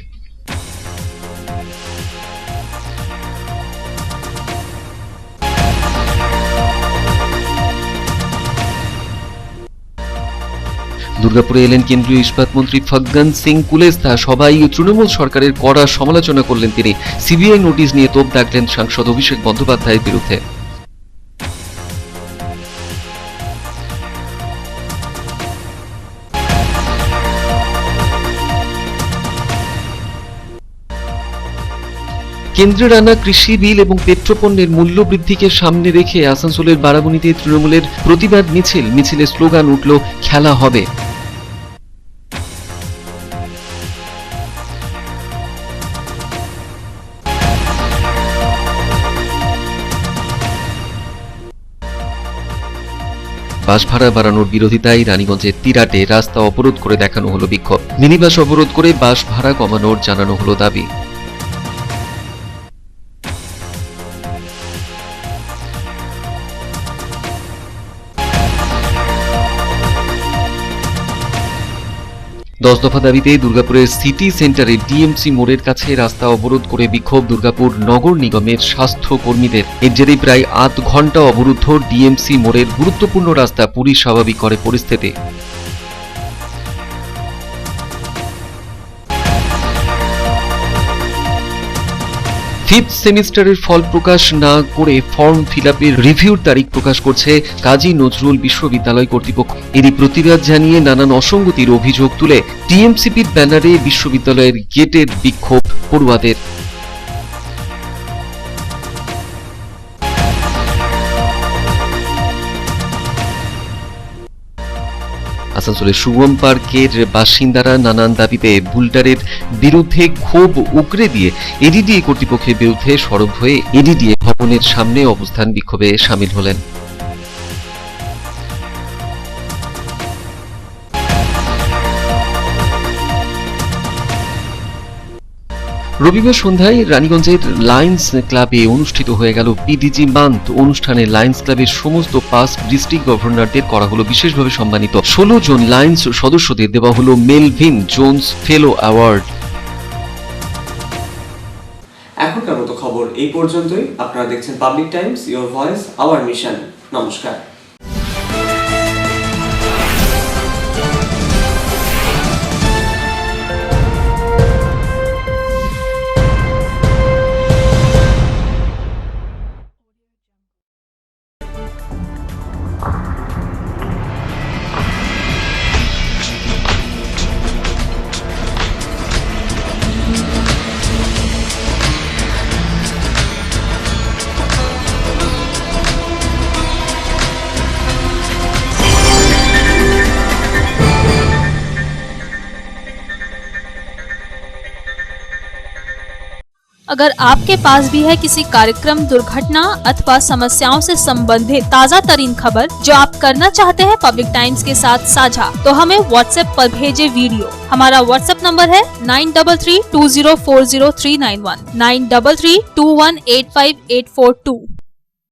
দুর্গাপুরে এলেন কেন্দ্রীয় ইস্পাত মন্ত্রী ফগ্গন সিং কুলেস্তা। সবাই তৃণমূল সরকারের কড়া সমালোচনা করলেন তিনি। সিবিআই নোটিশ নিয়ে তোপ দাগলেন সাংসদ অভিষেক বন্দ্যোপাধ্যায়ের বিরুদ্ধে। কেন্দ্রের আনা কৃষি বিল এবং পেট্রোপণ্যের মূল্য বৃদ্ধিকে সামনে রেখে আসানসোলের বারাবণীতে তৃণমূলের প্রতিবাদ মিছিলের স্লোগান উঠল খেলা হবে। বাস ভাড়া বাড়ানোর বিরোধিতায় রানীগঞ্জের তিরাটে রাস্তা অবরোধ করে দেখানো হলো বিক্ষোভ। মিনিবাস অবরোধ করে বাস ভাড়া কমানোর জানানো হলো দাবি। দশ দফা দাবিতে দুর্গাপুরের সিটি সেন্টারে ডিএমসি মোড়ের কাছে রাস্তা অবরোধ করে বিক্ষোভ দুর্গাপুর নগর নিগমের স্বাস্থ্য কর্মীদের। এর জেরে প্রায় আধ ঘন্টা অবরুদ্ধ ডিএমসি মোড়ের গুরুত্বপূর্ণ রাস্তা। পুলিশ স্বাভাবিক করে পরিস্থিতি। ফিফথ সেমিস্টারের ফল প্রকাশ না করে ফর্ম ফিলআপের রিভিউর তারিখ প্রকাশ করছে কাজী নজরুল বিশ্ববিদ্যালয় কর্তৃপক্ষ। এরই প্রতিবাদ জানিয়ে নানান অসঙ্গতির অভিযোগ তুলে টিএমসিপির ব্যানারে বিশ্ববিদ্যালয়ের গেটের বিক্ষোভ পড়ুয়াদের। আসানসোলের সুগম পার্কের বাসিন্দারা নানান দাবিতে বুলডারের বিরুদ্ধে ক্ষোভ উগরে দিয়ে এডিডিএ কর্তৃপক্ষের বিরুদ্ধে সরব হয়ে এডিডিএ ভবনের সামনে অবস্থান বিক্ষোভে সামিল হলেন। রবিবার সন্ধ্যায় রানীগঞ্জের লায়ন্স ক্লাবে অনুষ্ঠিত হয়ে গেল পিডিজি মান্থ। অনুষ্ঠানে লায়ন্স ক্লাবের সমস্ত পাস্ট ডিস্ট্রিক্ট গভর্নরদের করা হলো বিশেষভাবে সম্মানিত। 16 জন লায়ন্স সদস্যদের দেওয়া হলো মেলভিন জোন্স ফেলো অ্যাওয়ার্ড। এখনকার মতো খবর এই পর্যন্তই। আপনারা দেখছেন public Times, your voice hour mission. নমস্কার। अगर आपके पास भी है किसी कार्यक्रम, दुर्घटना अथवा समस्याओं से संबंधित ताज़ा तरीन खबर जो आप करना चाहते हैं पब्लिक टाइम्स के साथ साझा, तो हमें व्हाट्सएप पर भेजे वीडियो। हमारा व्हाट्सएप नंबर है 9332040391 9332185842।